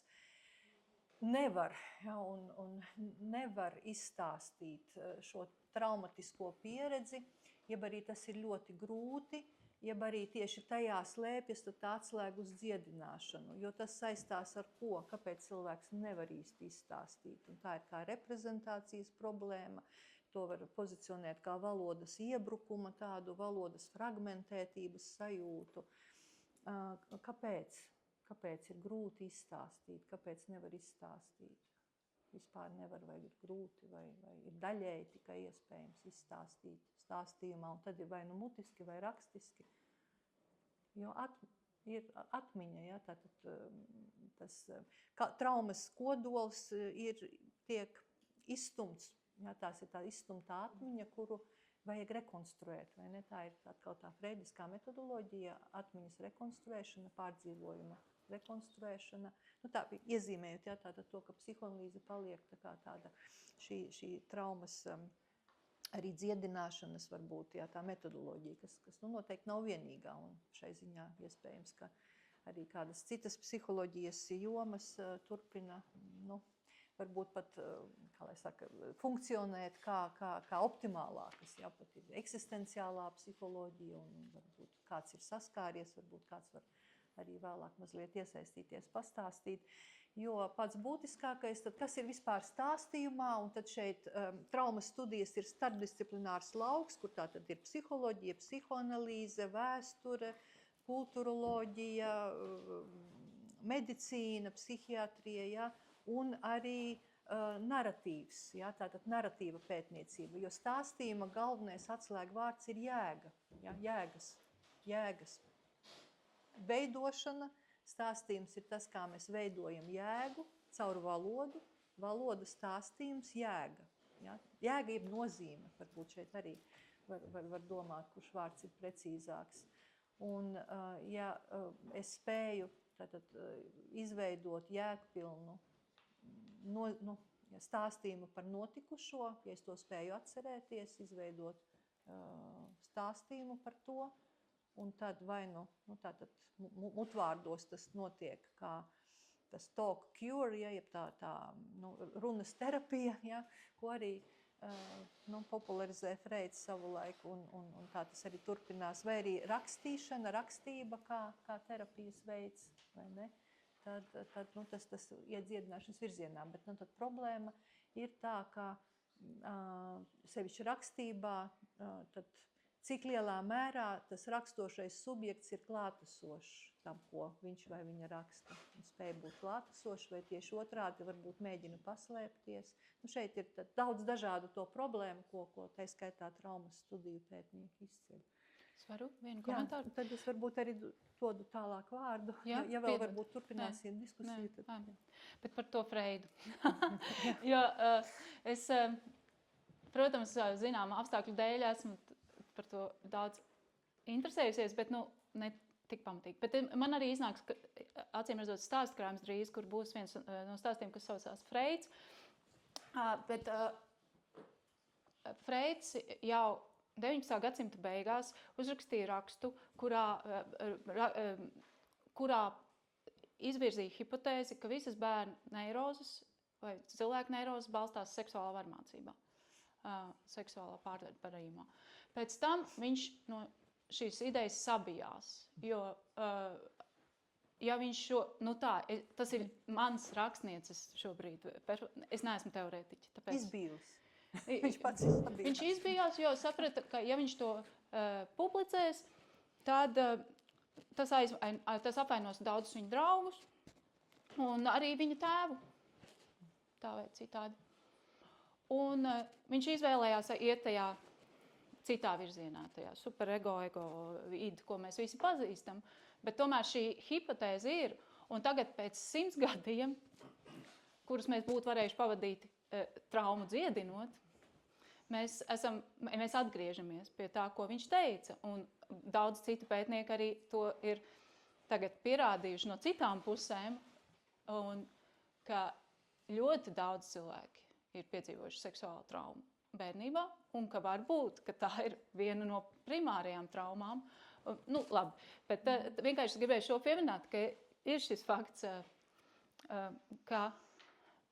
nevar, un nevar izstāstīt šo traumatisko pieredzi, jeb arī tas ir ļoti grūti, jeb arī tieši tajā slēpjas tā atslēga uz dziedināšanu, jo tas saistās ar ko, kāpēc cilvēks nevar īsti izstāstīt. Un tā ir kā reprezentācijas problēma, to var pozicionēt kā valodas iebrukuma, tādu valodas fragmentētības sajūtu. Kāpēc? Kāpēc ir grūti izstāstīt? Kāpēc nevar izstāstīt? Vispār nevar, vai ir grūti, vai ir daļēji tikai iespējams izstāstīt stāstījumā, un tad ir vai mutiski, vai rakstiski. Jo ir atmiņa, tātad tas traumas kodols tiek izstumts. Tās ir tā izstumtā atmiņa, kuru vajag rekonstruēt. Vai ne? Tā ir atkal tā freidiskā metodoloģija, atmiņas rekonstruēšana, pārdzīvojuma rekonstruēšana. Tā iezīmējot tātad to, ka psihoanalīze paliek tāda šī traumas arī dziedināšanas varbūt tā metodoloģija, kas noteikti nav vienīgā. Un šai ziņā iespējams, ka arī kādas citas psiholoģijas jomas turpina, varbūt pat, kā lai saka, funkcionēt kā optimālākas. Pat ir eksistenciālā psiholoģija un varbūt kāds ir saskāries, varbūt kāds var arī vēlāk mazliet iesaistīties, pastāstīt. Jo pats būtiskākais, tad kas ir vispār stāstījumā, un tad šeit traumas studijas ir starpdisciplinārs lauks, kur tā tad ir psiholoģija, psihoanalīze, vēsture, kulturoloģija, medicīna, psihiatrija, un arī naratīvs, tātad naratīva pētniecība, jo stāstījuma galvenais atslēgvārds ir jēga, jēgas veidošana. Stāstījums ir tas, kā mēs veidojam jēgu caur valodu, valodas stāstījums jēga. Jēga ir nozīme, varbūt šeit arī var domāt, kurš vārds ir precīzāks. Un ja es spēju tātad izveidot jēgpilnu stāstījumu par notikušo, ja es to spēju atcerēties, izveidot stāstījumu par to, un tad vai tātad mutvārdos tas notiek kā tas talk cure, jeb tā runas terapija, ko arī popularizē Freids savu laiku, un tā tas arī turpinās, vai arī rakstīšana, rakstība kā terapijas veids, vai ne? Tad tas iet dziedināšanas virzienā, bet tad problēma ir tā, ka sevišķi rakstībā, tad cik lielā mērā tas rakstošais subjekts ir klātesošs tam, ko viņš vai viņa raksta. Un spēja būt klātesošs, vai tieši otrādi varbūt mēģina paslēpties. Šeit ir daudz dažādu to problēmu, ko tai skaitā traumas studiju pētnieki izceļ. Es varu vienu komentāru? Tad es varbūt arī dodu tālāk vārdu. Ja vēl varbūt turpināsim diskusiju. Tad... Bet par to Freidu. Jo es, protams, zinām apstākļu dēļ esmu par to daudz interesējusies, bet ne tik pamatīgi. Bet man arī iznāks, ka acīm redzot stāstkrājums drīz, kur būs viens no stāstiem, kas saucās Freids. Bet Freids jau 19. gadsimta beigās uzrakstīja rakstu, kurā izvirzīja hipotēzi, ka visas bērnu neirozes vai cilvēku neirozes balstās seksuālā varmācībā, seksuālā pārdarījumā. Pēc tam viņš no šīs idejas sabijās, jo ja viņš tas ir mans rakstnieces šobrīd, es neesmu teorētiķi. Tāpēc... Izbijus. Viņš pats izbijās. Viņš izbijās, jo saprata, ka ja viņš to publicēs, tad tas apvainos daudzus viņa draugus un arī viņa tēvu. Tā vai citādi. Un viņš izvēlējās iet tajā citā virzienā, tajā superego, id, ko mēs visi pazīstam. Bet tomēr šī hipotēze ir, un tagad pēc 100 gadiem, kurus mēs būtu varējuši pavadīt traumu dziedinot, mēs atgriežamies pie tā, ko viņš teica. Un daudz citu pētnieki arī to ir tagad pierādījuši no citām pusēm, un ka ļoti daudz cilvēki ir piedzīvojuši seksuālu traumu bērnībā, un ka varbūt, ka tā ir viena no primārajām traumām. Labi, bet vienkārši gribēju šo pieminēt, ka ir šis fakts, ka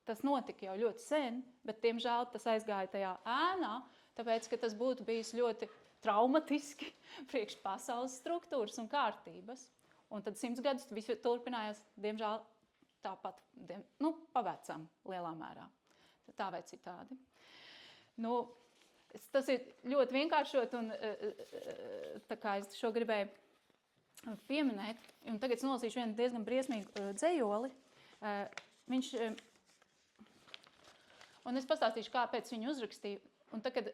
tas notika jau ļoti sen, bet, diemžēl, tas aizgāja tajā ēnā, tāpēc, ka tas būtu bijis ļoti traumatiski priekš pasaules struktūras un kārtības. Un tad 100 gadus viss turpinājās, diemžēl, tāpat, pavecam lielā mērā. Tā vai citādi. Tas ir ļoti vienkāršot, un tā kā es šo gribēju pieminēt, un tagad es nolasīšu vienu diezgan briesmīgu dzejoli. Un es pastāstīšu, kāpēc viņu uzrakstīju. Un tagad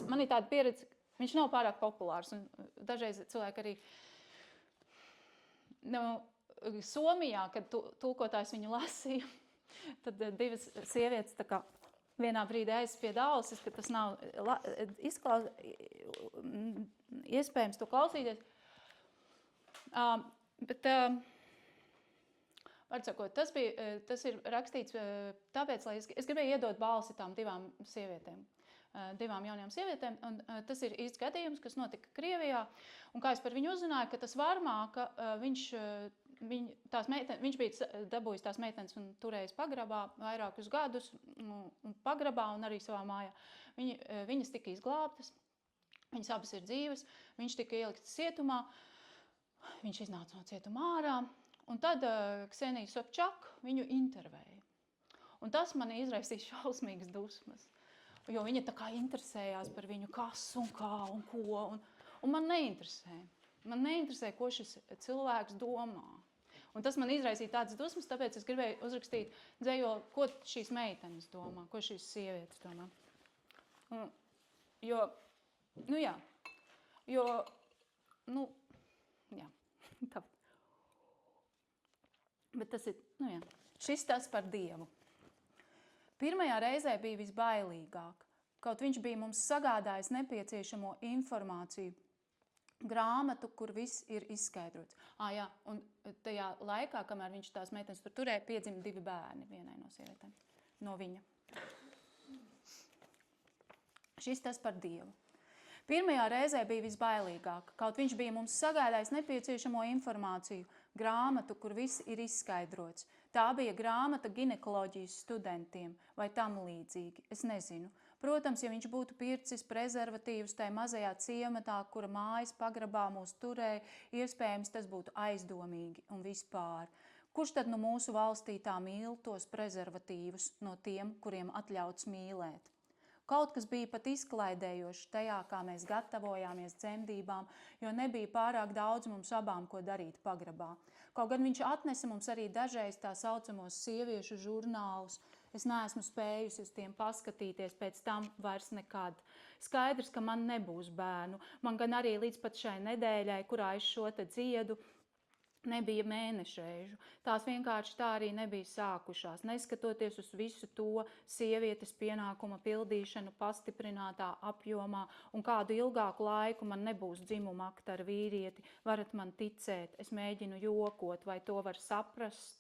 man ir tāda pieredze, viņš nav pārāk populārs, un dažreiz cilvēki arī Somijā, kad tulkotājs viņu lasīja, tad divas sievietes tā kā vienā brīdī aizspieda ausis, ka tas nav iespējams to klausīties. Bet, var sakot, tas ir rakstīts tāpēc, lai es gribēju iedot balsi tām divām jaunajām sievietēm, un tas ir īsts gadījums, kas notika Krievijā, un kā es par viņu uzzināju, ka tas Varmāka, viņš bija dabūjis tās meitenes un turējis pagrabā vairākus gadus, un pagrabā un arī savā mājā. Viņas tika izglābtas, viņas abas ir dzīves, viņš tika ielikts cietumā, viņš iznāca no cietuma ārā, un tad Ksenija Sobčak viņu intervēja. Un tas man izraisīja šausmīgas dusmas, jo viņa tā kā interesējās par viņu, kas un kā un ko, un man neinteresē. Man neinteresē, ko šis cilvēks domā. Un tas man izraisīja tādas dusmas, tāpēc es gribēju uzrakstīt dzejoli, ko šīs meitenes domā, ko šīs sievietes domā. Jā. Tā. Bet tas ir, šis tas par Dievu. Pirmajā reizē bija visbailīgāk, kaut viņš bija mums sagādājis nepieciešamo informāciju, grāmatu, kur viss ir izskaidrots. Un tajā laikā, kamēr viņš tās meitenes tur turēja, piedzima 2 bērni vienai no sievietēm, no viņa. Šis tas par Dievu. Pirmajā reizē bija visbailīgāk, kaut viņš bija mums sagādājis nepieciešamo informāciju, grāmatu, kur viss ir izskaidrots. Tā bija grāmata ginekoloģijas studentiem vai tam līdzīgi, es nezinu. Protams, ja viņš būtu pircis prezervatīvus tai mazajā ciematā, kura mājas pagrabā mūs turēja, iespējams, tas būtu aizdomīgi un vispār. Kurš tad nu mūsu valstī tā mīl tos prezervatīvus no tiem, kuriem atļauts mīlēt? Kaut kas bija pat izklaidējoši tajā, kā mēs gatavojāmies dzemdībām, jo nebija pārāk daudz mums abām, ko darīt pagrabā. Kaut gan viņš atnesa mums arī dažreiz tā saucamos sieviešu žurnālus, es neesmu spējusi uz tiem paskatīties pēc tam vairs nekad. Skaidrs, ka man nebūs bērnu. Man gan arī līdz pat šai nedēļai, kurā es šo te dziedu, nebija mēnešreižu. Tās vienkārši tā arī nebija sākušās. Neskatoties uz visu to sievietes pienākuma pildīšanu pastiprinātā apjomā un kādu ilgāku laiku man nebūs dzimuma akta ar vīrieti, varat man ticēt, es mēģinu jokot, vai to var saprast?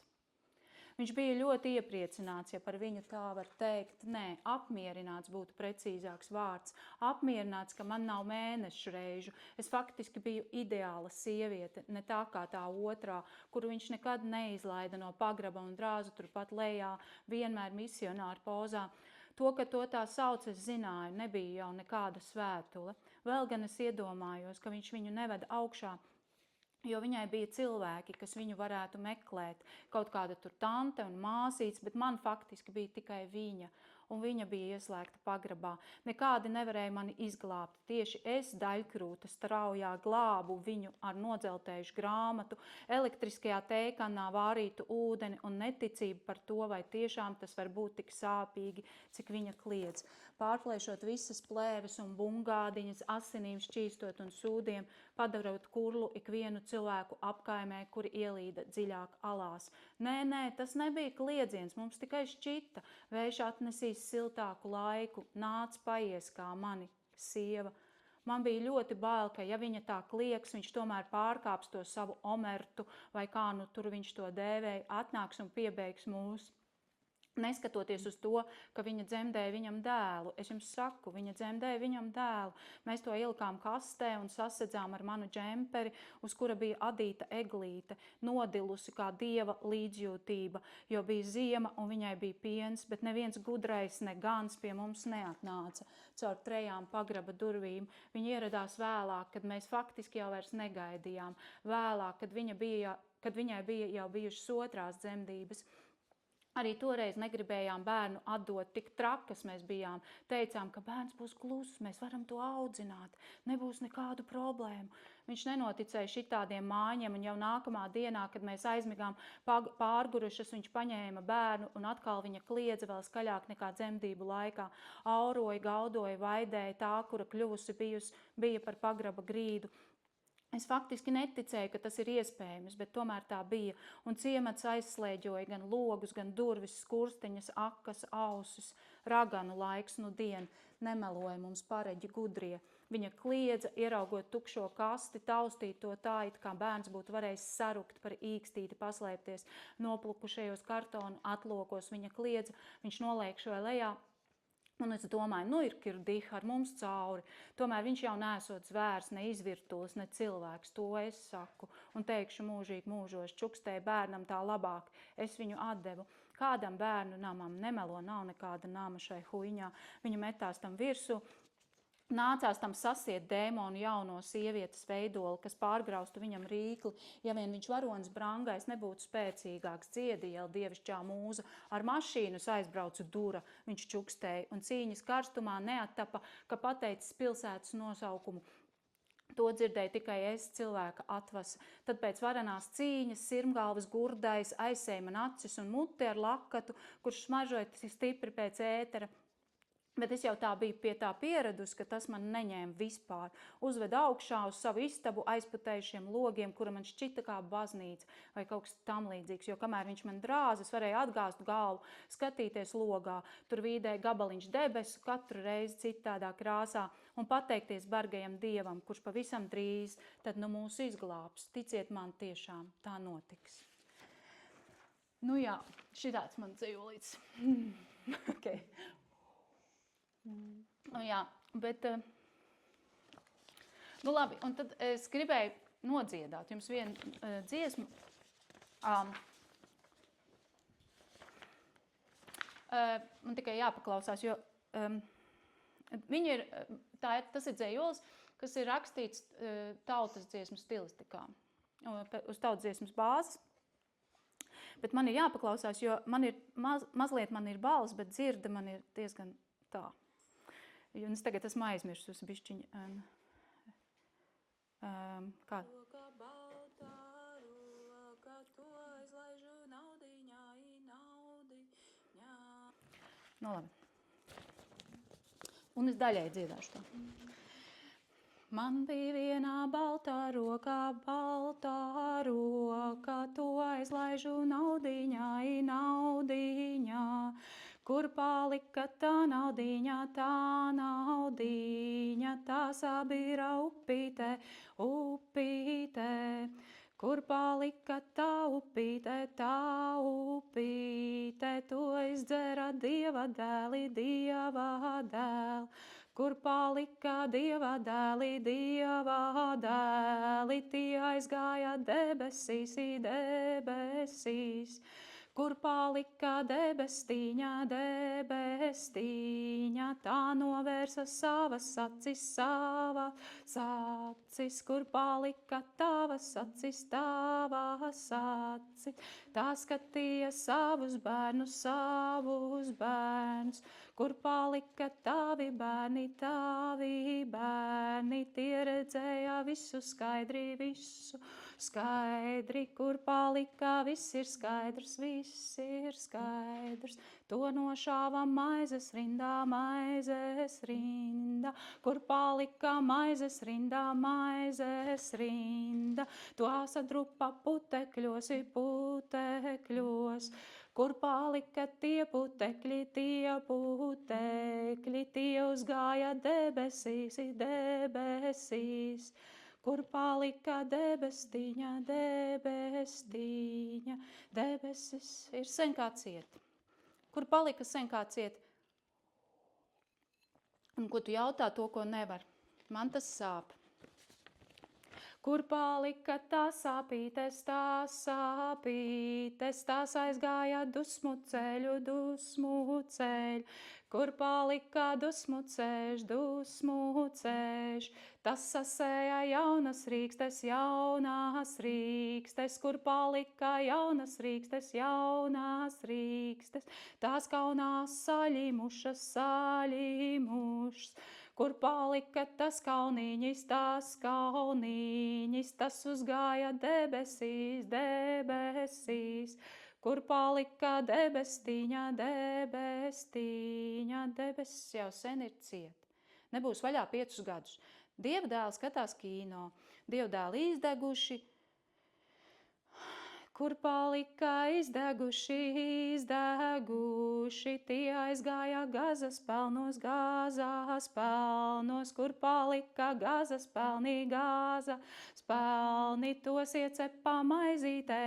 Viņš bija ļoti iepriecināts, ja par viņu tā var teikt. Nē, apmierināts būtu precīzāks vārds. Apmierināts, ka man nav mēnešu reižu. Es faktiski biju ideāla sieviete, ne tā kā tā otrā, kuru viņš nekad neizlaida no pagraba un drāzu turpat lejā, vienmēr misionāru pozā. To, ka to tā sauc, es zināju, nebija jau nekāda svētule. Vēl gan es iedomājos, ka viņš viņu neveda augšā, jo viņai bija cilvēki, kas viņu varētu meklēt, kaut kāda tur tante un māsītes, bet man faktiski bija tikai viņa, un viņa bija ieslēgta pagrabā. Nekādi nevarēja mani izglābt. Tieši es, daļkrūta, straujā glābu viņu ar nodzeltējušu grāmatu, elektriskajā tēkanā vārītu ūdeni un neticību par to, vai tiešām tas var būt tik sāpīgi, cik viņa kliedz. Pārplēšot visas plēves un bungādiņas, asinīm šķīstot un sūdiem, padarot kurlu ikvienu cilvēku apkaimē, kuri ielīda dziļāk alās. Nē, tas nebija kliedziens, mums tikai šķita. Vējš atnesīs siltāku laiku, nāc paies kā mani, sieva. Man bija ļoti bail, ka ja viņa tā klieks, viņš tomēr pārkāps to savu omertu, vai kā nu tur viņš to dēvēja, atnāks un piebeigs mūs. Neskatoties uz to, ka viņa dzemdēja viņam dēlu. Es jums saku, viņa dzemdēja viņam dēlu. Mēs to ielikām kastē un sasedzām ar manu džemperi, uz kura bija adīta eglīte, nodilusi kā dieva līdzjūtība, jo bija ziema un viņai bija piens, bet neviens gudrais ne gans pie mums neatnāca caur 3 pagraba durvīm. Viņa ieradās vēlāk, kad mēs faktiski jau vairs negaidījām. Vēlāk, kad viņai bija jau bijušas 2. dzemdības. Arī toreiz negribējām bērnu atdot, tik trakas mēs bijām. Teicām, ka bērns būs kluss, mēs varam to audzināt, nebūs nekādu problēmu. Viņš nenoticēja šitādiem māņiem, un jau nākamā dienā, kad mēs aizmigām pārgurušas, viņš paņēma bērnu, un atkal viņa kliedza vēl skaļāk nekā dzemdību laikā. Auroja, gaudoja, vaidēja tā, kura kļuvusi bija par pagraba grīdu. Es faktiski neticēju, ka tas ir iespējams, bet tomēr tā bija, un ciemats aizslēģoja gan logus, gan durvis, skursteņas, akas, ausis, raganu laiks nu dien, nemeloja mums pareģi gudrie. Viņa kliedza, ieraugot tukšo kasti, taustīt to tā, it kā bērns būtu varējis sarukt par īkstīti, paslēpties noplukušajos kartonu atlokos. Viņa kliedza, viņš noliekšoja lejā. Un es domāju, ir kirdiha ar mums cauri. Tomēr viņš jau nesot zvērs, ne izvirtulis, ne cilvēks. To es saku un teikšu mūžīgi mūžos. Čukstēja bērnam tā labāk. Es viņu atdevu. Kādam bērnu namam nemelo, nav nekāda nama šai huiņā. Viņa metās tam virsū. Nācās tam sasiet dēmonu jauno sievietes veidoli, kas pārgraustu viņam rīkli. Ja vien viņš varonis brangais nebūtu spēcīgāks, dziediela dievišķā mūza, ar mašīnas aizbraucu dura, viņš čukstēja, un cīņas karstumā neattapa, ka pateicis pilsētas nosaukumu. To dzirdēja tikai es, cilvēka atvasa. Tad pēc varenās cīņas sirmgalvas gurdais aizsēja man acis un muti ar lakatu, kurš smaržoja stipri pēc ētera. Bet es jau tā biju pie tā pieradusi, ka tas man neņēma vispār. Uzveda augšā uz savu istabu aizputējušiem logiem, kura man šķita kā baznīca vai kaut kas tam līdzīgs, jo kamēr viņš man drāzas, varēja atgāzt galvu, skatīties logā, tur vīdēja gabaliņš debesu, katru reizi citādā krāsā un pateikties bargajam dievam, kurš pavisam drīz tad nu mūs izglābs. Ticiet man, tiešām tā notiks. Nu jā, šitāds man dzejolīts. Okay. Jā, bet, labi, un tad es gribēju nodziedāt jums vienu dziesmu. Man tikai jāpaklausās, jo viņi ir, tas ir dzejols, kas ir rakstīts tautas dziesmu stilistikā, uz tautas dziesmas bāzes. Bet man ir jāpaklausās, jo man ir mazliet man ir balss, bet dzirde man ir diezgan tā. Un es tagad esmu aizmirsus bišķiņu. Kā? Roka baltā, roka to aizlaižu naudiņā, naudiņā. Nu labi. Un es daļai dziedāšu to. Man bija vienā baltā roka, to aizlaižu naudiņā, kur palika tā naudiņa, tā sabira upīte, kur palika tā upīte, to izdzera Dieva dēli, kur palika Dieva dēli, tie aizgāja debesīs, kur palika debestīņa, tā novērsa savas acis, kur palika tavas acis, tā skatīja savus bērnus, kur palika tavi bērni, tie redzēja visu skaidri, kur palika, viss ir skaidrs, to nošāva maizes rinda, kur palika maizes rinda, to sadrupa putekļos, kur palika tie putekļi, tie uzgāja debesīs, kur palika debestīņa, debesis ir sen kā ciet. Kur palika sen kā ciet? Un ko tu jautā to, ko nevar? Man tas sāp. Kur palika tās sāpītes, tās aizgāja dusmu ceļu, kur palika dusmu ceļš, tas sasēja jaunas rīkstes, kur palika jaunas rīkstes, tās kaunās saļimušas, kur palika tas kauniņis, tas uzgāja debesīs, kur palika debestīņa, debesis jau sen ir ciet. Nebūs vaļā 5 gadus. Dievdēli skatās kīno, dievdēli izdeguši, kur palika izdeguši, tie aizgāja gazas pelnos, kur palika gazas pelni, tos iecepā maizīte,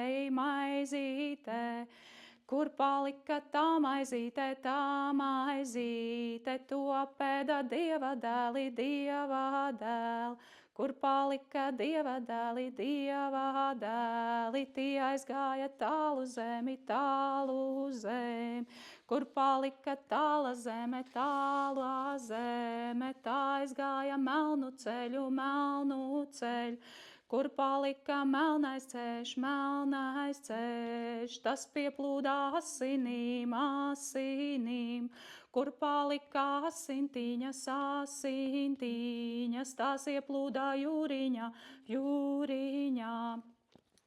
kur palika tā maizīte, to apēda Dieva dēli, kur palika Dieva dēli, tie aizgāja tālu zemi, kur palika tāla zeme, tā aizgāja melnu ceļu, kur palika melnais ceļš, tas pieplūdā asinīm, kur palika asintiņas, tās ieplūdā jūriņā,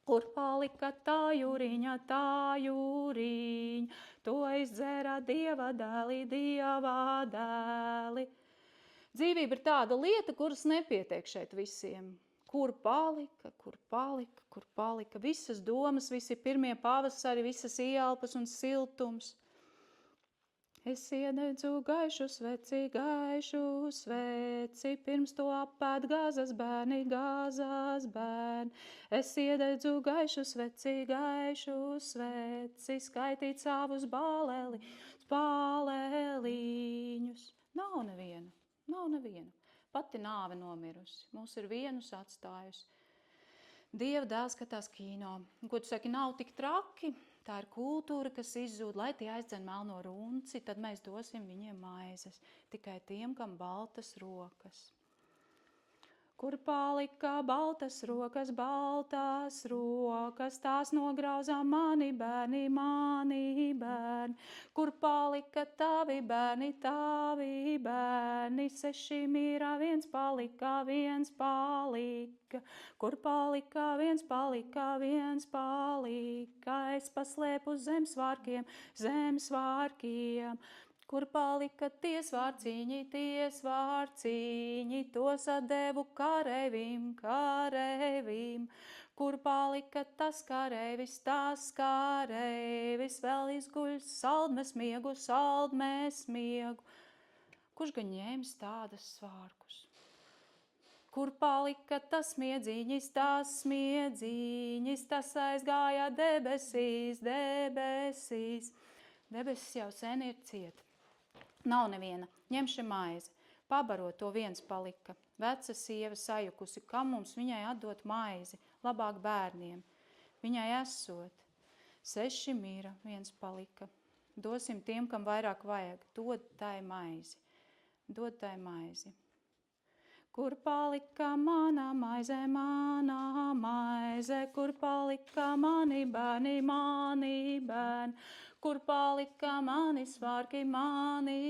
kur palika tā jūriņa, to izdzēra Dieva dēli. Dzīvība ir tāda lieta, kuras nepietiek šeit visiem. Kur palika, visas domas, visi pirmie pavasari, visas ieelpas un siltums. Es iededzu gaišu sveci, pirms to apēd gāzas bērni. Es iededzu gaišu sveci, skaitīt savus bāleliņus. Nav nevienu. Pati nāve nomirusi, mūs ir vienus atstājusi. Dieva dēls skatās kīno. Ko tu saki, nav tik traki? Tā ir kultūra, kas izzūd, lai tie aizdzen melno runci, tad mēs dosim viņiem maizes, tikai tiem, kam baltas rokas. Kur palika baltas rokas, tās nograuza mani bērni, kur palika tavi bērni, 6 mīra, viens palika, kur palika, viens palika, es paslēpu zem svārkiem, Kur palika tie svārciņi, tos atdevu kareivim, Kur palika tas kareivis, vēl izguļ saldmes miegu, kurš gan ņēmis tādas svārkus? Kur palika tas smiedziņis, tas aizgāja debesīs, debesis jau sen ir ciet. Nav neviena, ņemši maizi, pabaro to viens palika, veca sieva sajukusi, kam mums viņai atdot maizi, labāk bērniem, viņai esot. 6 mīra, viens palika, dosim tiem, kam vairāk vajag, dod tai maizi. Kur palika mana maize, kur palika mani bērni, kur palika mani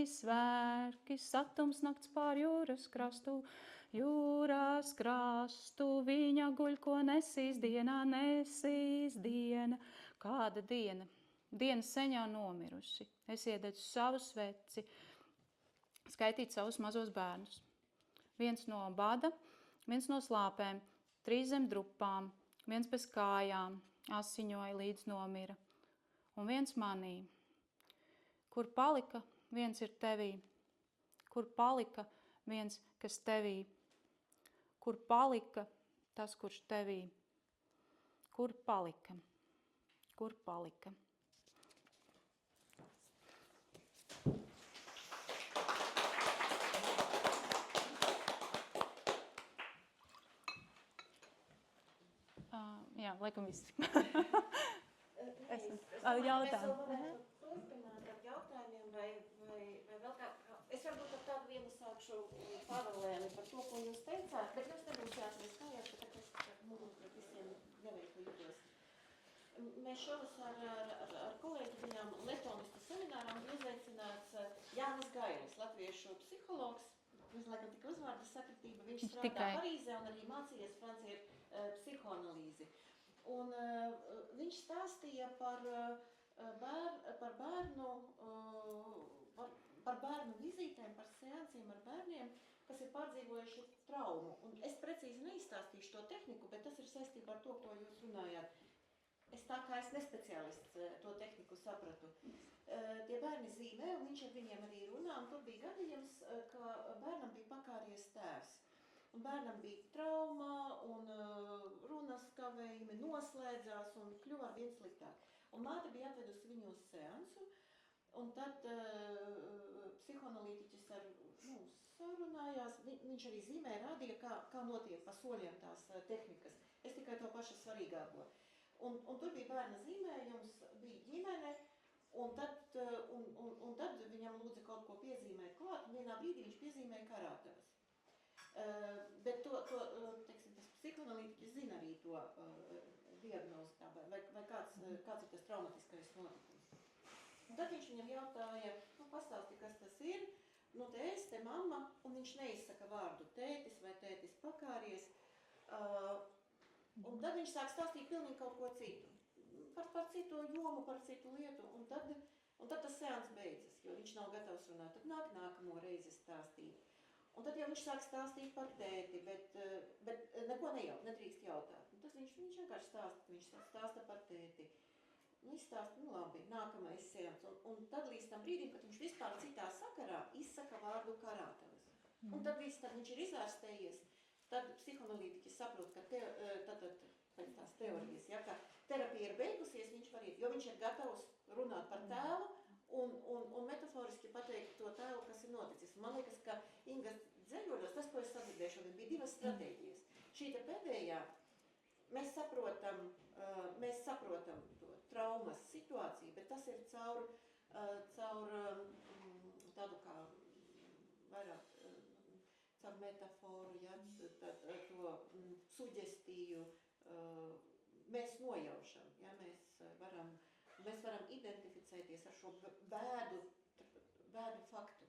svārki, satums nakts pār jūras krastu, viņa guļ, ko nesīs diena. Kāda diena? Diena sen jau nomirusi. Es iededzu savu sveci, skaitīt savus mazos bērnus. Viens no bada, viens no slāpēm, 3 zem drupām, viens bez kājām, asiņoja līdz nomira. Un viens manī. Kur palika, viens ir tevī. Kur palika, viens, kas tevī. Kur palika, tas, kurš tevī. Kur palika. Jā, laikam viss. Jautājumi. Turpināt ar jautājumiem vai vēl kā. Es varbūt ar tādu vienu sākšu paralēli par to, ko jūs teicāt, bet jūs nebūs jāatries kājās, bet es pret visiem neveikli jūtos. Mēs šovasar ar kolēģi bijām letonistu seminārā un uzaicināts Jānis Gailis, latviešu psihologs. Viņš laikam tika uzvārda sakritība, viņš strādā Parīzē un arī mācījies franciešu psihoanalīzi. Un viņš stāstīja par bērnu vizītēm, par seansiem ar bērniem, kas ir pārdzīvojuši traumu. Un es precīzi neizstāstīšu to tehniku, bet tas ir saistībā ar to, ko jūs runājāt. Es tā kā es nespeciālists to tehniku sapratu. Tie bērni zīmē, un viņš ar viņiem arī runā, un tur bija gadījums, ka bērnam bija pakāries tēvs. Un bērnam bija trauma, un runas kavējumi noslēdzās, un kļuva ar vien sliktāk. Un māte bija atvedusi viņu uz seansu, un tad psihoanalītiķis sarunājās, viņš arī zīmē rādīja, kā notiek pa soļiem tās tehnikas. Es tikai to pašu svarīgāko. Un tur bija bērna zīmējums, bija ģimene, un tad viņam lūdza kaut ko piezīmēt klāt, un vienā brīdī viņš piezīmēja karātavas. Bet teiksim, tas psihoanalītiķis zina arī to diagnozi, vai kāds ir tas traumatiskais notikums. Un tad viņš viņam jautāja, pastāsti, kas tas ir, te es, te mamma, un viņš neizsaka vārdu tētis vai tētis pakāries. Un tad viņš sāk stāstīt pilnīgi kaut ko citu. Par citu jomu, par citu lietu, un tad tas seans beidzas, jo viņš nav gatavs runāt. Tad nākamo reizi stāstīt. Un tad jau viņš sāk stāstīt par tēti, bet neko nedrīkst jautāt. Un tas viņš vienkārši stāsta par tēti. Izstāsta, labi, nākamais seans. Un tad līdz tam brīdim, kad viņš vispār citā sakarā izsaka vārdu karātavas. Un tad viņš ir izārstējies. Tad psihoanalītiķis saprot, ka tās teorijas, ka terapija ir beigusies, viņš var iet, jo viņš ir gatavs runāt par tēlu un metaforiski pateikt to tēlu, kas ir noticis. Man liekas, ka Ingas dzēļoļos, tas, ko es sadzirdēju šodien, bija 2 stratēģijas. Šī te pēdējā, mēs saprotam to traumas situāciju, bet tas ir caur tādu kā vairāk caur metaforu, to suģestīju mēs nojaušam. Mēs varam identificēties ar šo bēdu faktu.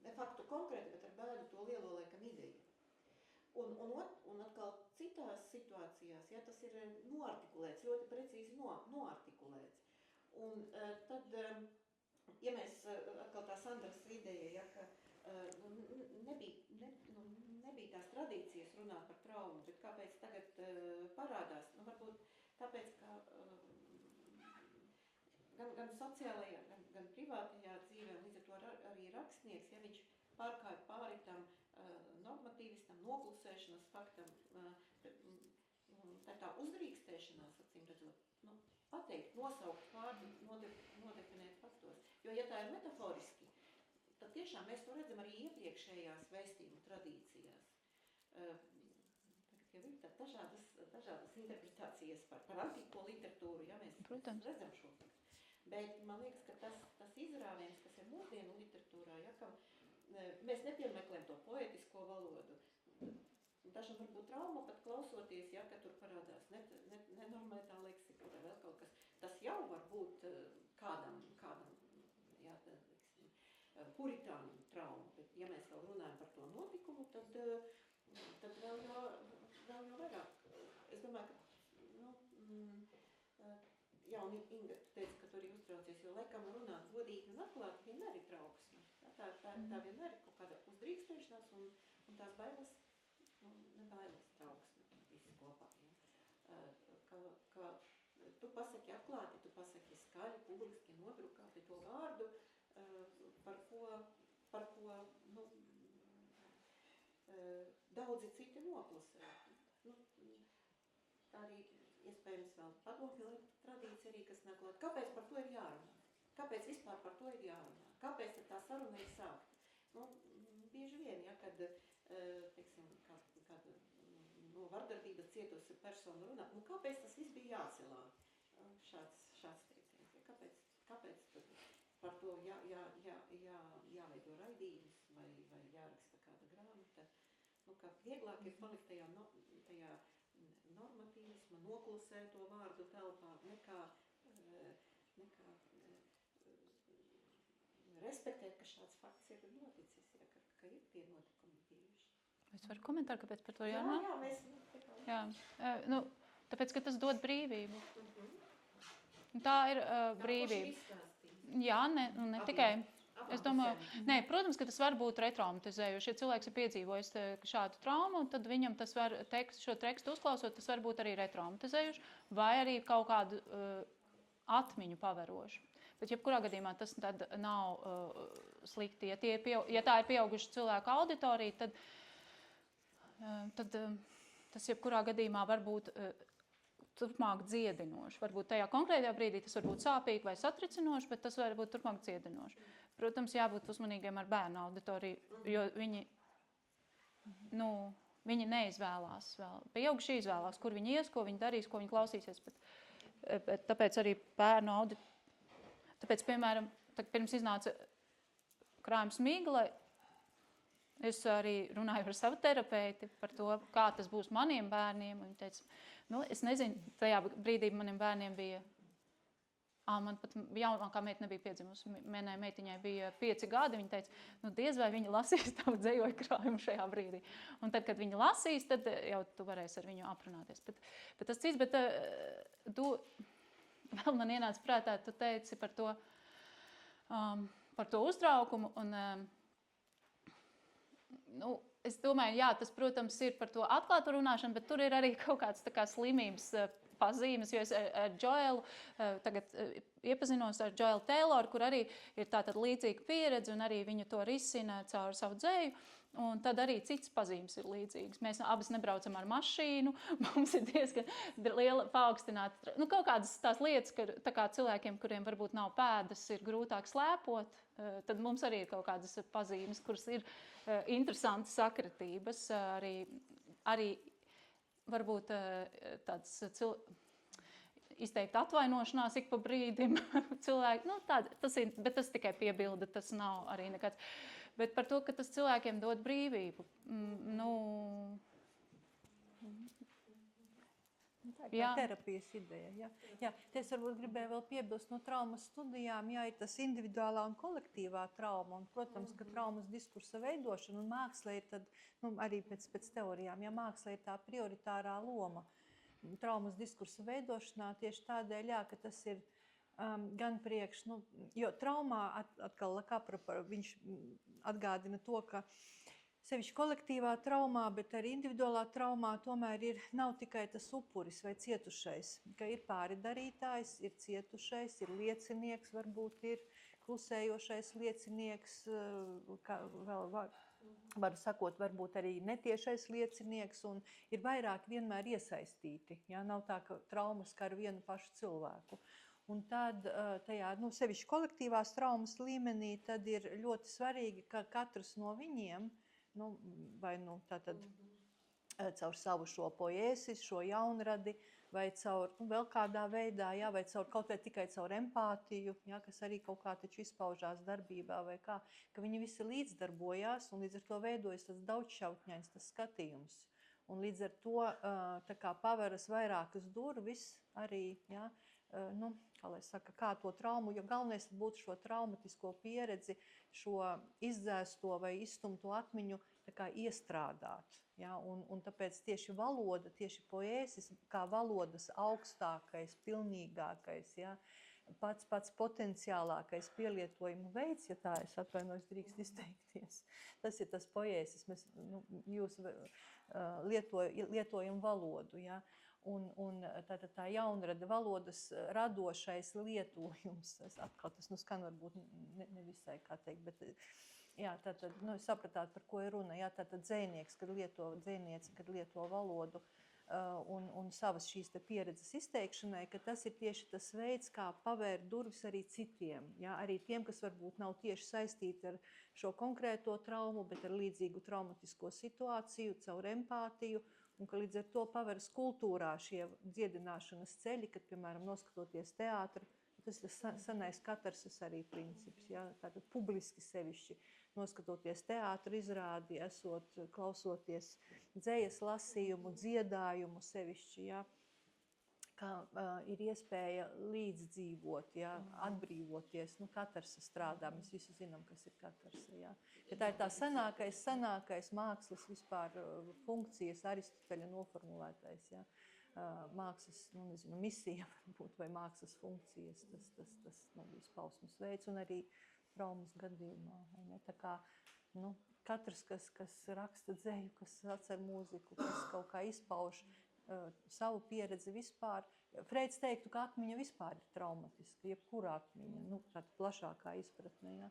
Ne faktu konkrēti, bet ar bēdu to lielo laikam ideju. Un atkal citās situācijās, tas ir noartikulēts, ļoti precīzi noartikulēts. Un tad, ja mēs atkal tā Sandras ideja, ka nebija tās tradīcijas runāt par traumu, bet kāpēc tagad parādās? Nu, varbūt tāpēc, ka gan sociālajā, gan privātajā dzīvē, līdz ar to arī rakstnieks, ja viņš pārkāja pāri tam normatīvistam, noklusēšanas faktam, tā uzdrīkstēšanās, acīm redzot, pateikt, nosaukt vārdu, nodefinēt faktos. Jo, ja tā ir metaforiski, tad tiešām mēs to redzam arī iepriekšējās vēstījumu tradīcijās. Tagad jau ir dažādas interpretācijas par antīko literatūru, ja mēs redzam šo faktu. Bet man liekas, ka tas izrāviens, kas ir mūsdienu literatūrā, ja, ka mēs nepiemeklējam to poetisko valodu. Dažam varbūt trauma pat klausoties, ja, ka tur parādās nenormētā leksika vai vēl kaut kas. Tas jau var būt kādam ja, puritānim trauma, bet ja mēs vēl runājam par to notikumu, tad vēl jau vairāk. Es domāju, ka, jā, un Inga teica, ka tu arī uztraucies, jo laikam runāt godīgi un atklāti vienmēr ir trauksme. Tā vienmēr ir kaut kāda uzdrīkstēšanās un tās bailes, nebailes trauksme, visi kopā. Ja. Ka tu pasaki atklāti, tu pasaki skaļi, publiski nodrukāti to vārdu, par ko daudzi citi noklusē. Tā arī iespējams vēl padomju tradīcija arī, kas nāk klāt. Kāpēc par to ir jārunā? Kāpēc vispār par to ir jārunā? Kāpēc tā saruna ir sākta? Bieži vien, ja, kad, teiksim, kad no vardarbības cietusi persona runā, kāpēc tas viss bija jācelā? Šāds teiciens. Ja, kāpēc par to jāveido raidījums vai jāraksta kāda grāmata? Kā vieglāk ir palikt tajā normatīvisma, noklusēt to vārdu telpā, nekā respektēt, ka šāds fakts ir noticis, ja, ka ir tie notikumi bijuši. Es varu komentāru, kāpēc par to jārunā? Jā, mēs... Tāpēc, ka tas dod brīvību. Tā ir brīvība. Jā, ne tikai... Es domāju, protams, ka tas var būt retraumatizējoši. Ja cilvēks ir piedzīvojis šādu traumu, tad viņam tas var, šo tekstu uzklausot, tas var būt arī retraumatizējoši, vai arī kaut kādu atmiņu paverošu. Bet jebkurā gadījumā tas tad nav slikti. Ja tā ir pieauguša cilvēka auditorija, tad tas jebkurā gadījumā var būt turpmāk dziedinoši. Varbūt tajā konkrētajā brīdī tas var būt sāpīgi vai satricinoši, bet tas var būt turpmāk dziedinoši. Protams, jābūt uzmanīgiem ar bērnu auditoriju, jo viņi neizvēlās vēl. Pieauguši izvēlās, kur viņi ies, ko viņi darīs, ko viņi klausīsies. Bet tāpēc arī bērnu auditoriju. Tāpēc, piemēram, pirms iznāca Krājums Mīglai, es arī runāju ar savu terapeiti par to, kā tas būs maniem bērniem. Viņa teica, es nezinu, tajā brīdī maniem bērniem bija, man pat jaunākā meita nebija piedzimusi, manai meitiņai bija 5 gadi, viņa teica, diez vai viņa lasīs tavu dzējoļu krājumu šajā brīdī. Un tad, kad viņa lasīs, tad jau tu varēsi ar viņu aprunāties. Bet tas cits, vēl man ienāca prātā, tu teici par to uztraukumu, un es domāju, jā, tas, protams, ir par to atklātu runāšanu, bet tur ir arī kaut kāds tā kā slimības pazīmes, jo es ar Joelu tagad iepazinos ar Joelu Tayloru, kur arī ir tātad līdzīga pieredze, un arī viņa to risina caur savu dzēju. Un tad arī citas pazīmes ir līdzīgas. Mēs abas nebraucam ar mašīnu, mums ir diezgan liela paaugstināta, kaut kādas tās lietas, ka tā kā cilvēkiem, kuriem varbūt nav pēdas, ir grūtāk slēpot, tad mums arī ir kaut kādas pazīmes, kuras ir interesantas sakritības, arī varbūt tāds izteikt atvainošanās ik pa brīdim cilvēki, bet tas tikai piebilda, tas nav arī nekāds. Bet par to, ka tas cilvēkiem dod brīvību. Tā ir terapijas ideja. Jā. Es varbūt gribēju vēl piebilst no traumas studijām, ir tas individuālā un kolektīvā trauma. Un, protams, ka traumas diskursa veidošana un māksla ir tad, arī pēc teorijām, māksla ir tā prioritārā loma traumas diskursa veidošanā tieši tādēļ, ka tas ir gan priekš, jo traumā atkal viņš atgādina to, ka sevišķi kolektīvā traumā, bet arī individuālā traumā tomēr nav tikai tas upuris vai cietušais, ka ir pāridarītājs, ir cietušais, ir liecinieks, varbūt ir klusējošais liecinieks, varu sakot, varbūt arī netiešais liecinieks, un ir vairāk vienmēr iesaistīti. Ja? Nav tā, ka traumas skar vienu pašu cilvēku. Un tad tajā, sevišķi kolektīvās traumas līmenī, tad ir ļoti svarīgi, ka katrs no viņiem, tātad caur savu šo poēsis, šo jaunradi, vai caur vēl kādā veidā, vai caur kaut vai tikai caur empātiju, kas arī kaut kā taču izpaužās darbībā, vai kā, ka viņi visi līdzdarbojās, un līdz ar to veidojas tas daudzšķautņains, tas skatījums. Un līdz ar to tā kā paveras vairākas durvis arī, kā lai saka, kā to traumu, jo galvenais būtu šo traumatisko pieredzi, šo izdzēsto vai izstumto atmiņu tā kā iestrādāt. Ja? Un tāpēc tieši valoda, tieši poēsis, kā valodas augstākais, pilnīgākais, ja? pats potenciālākais pielietojuma veids, ja tā es atvainojos drīkst izteikties, tas ir tas poēsis, mēs jūs lietojam valodu, ja? Un tā jaunrada valodas radošais lietojums, atkal tas skan varbūt nevisai, kā teikt, bet tātad, sapratāt, par ko ir runa, tātad dzejnieks, dzejniece, kad lieto valodu un savas šīs te pieredzes izteikšanai, ka tas ir tieši tas veids, kā pavērt durvis arī citiem, arī tiem, kas varbūt nav tieši saistīti ar šo konkrēto traumu, bet ar līdzīgu traumatisko situāciju, caur empātiju, un ka līdz ar to paveras kultūrā šie dziedināšanas ceļi, kad, piemēram, noskatoties teātri, tas ir senais katarsis arī princips, tātad publiski sevišķi, noskatoties teātri izrādi, klausoties dzejas lasījumu, dziedājumu sevišķi, kā ir iespēja līdzdzīvot, atbrīvoties, katarsa strādā, mēs visi zinām, kas ir katarsa, ka tā ir tā senākais mākslas vispār funkcijas Aristoteļa noformulētais, mākslas, misija varbūt, vai mākslas funkcijas, tas izpausmes veids, un arī traumas gadījumā, vai ne? Tā kā, katrs, kas raksta dzeju, kas atcer mūziku, kas kaut kā izpauž savu pieredzi vispār. Freids teiktu, ka atmiņa vispār ir traumatiska, jebkura atmiņa, tāda plašākā izpratnē,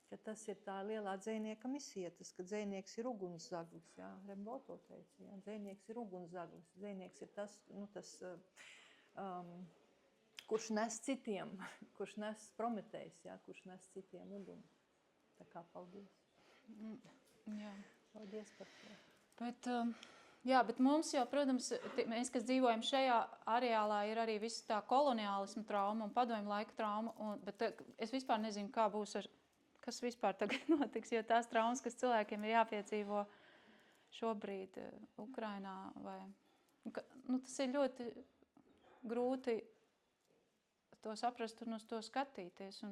ka tas ir tā lielā dzejnieka misija, tas, ka dzejnieks ir ugunszaglis, Rimbaud to teica, dzejnieks ir ugunszaglis, dzejnieks ir tas, kurš nes citiem, kurš nes Prometejs, kurš nes citiem uguni. Tā kā paldies. Jā. Paldies par to. Bet mums jau, protams, mēs, kas dzīvojam šajā areālā, ir arī visa tā koloniālisma trauma un padomju laika trauma, bet es vispār nezinu, kā būs kas vispār tagad notiks, jo tās traumas, kas cilvēkiem ir jāpiedzīvo šobrīd Ukrainā, tas ir ļoti grūti to saprast un uz to skatīties.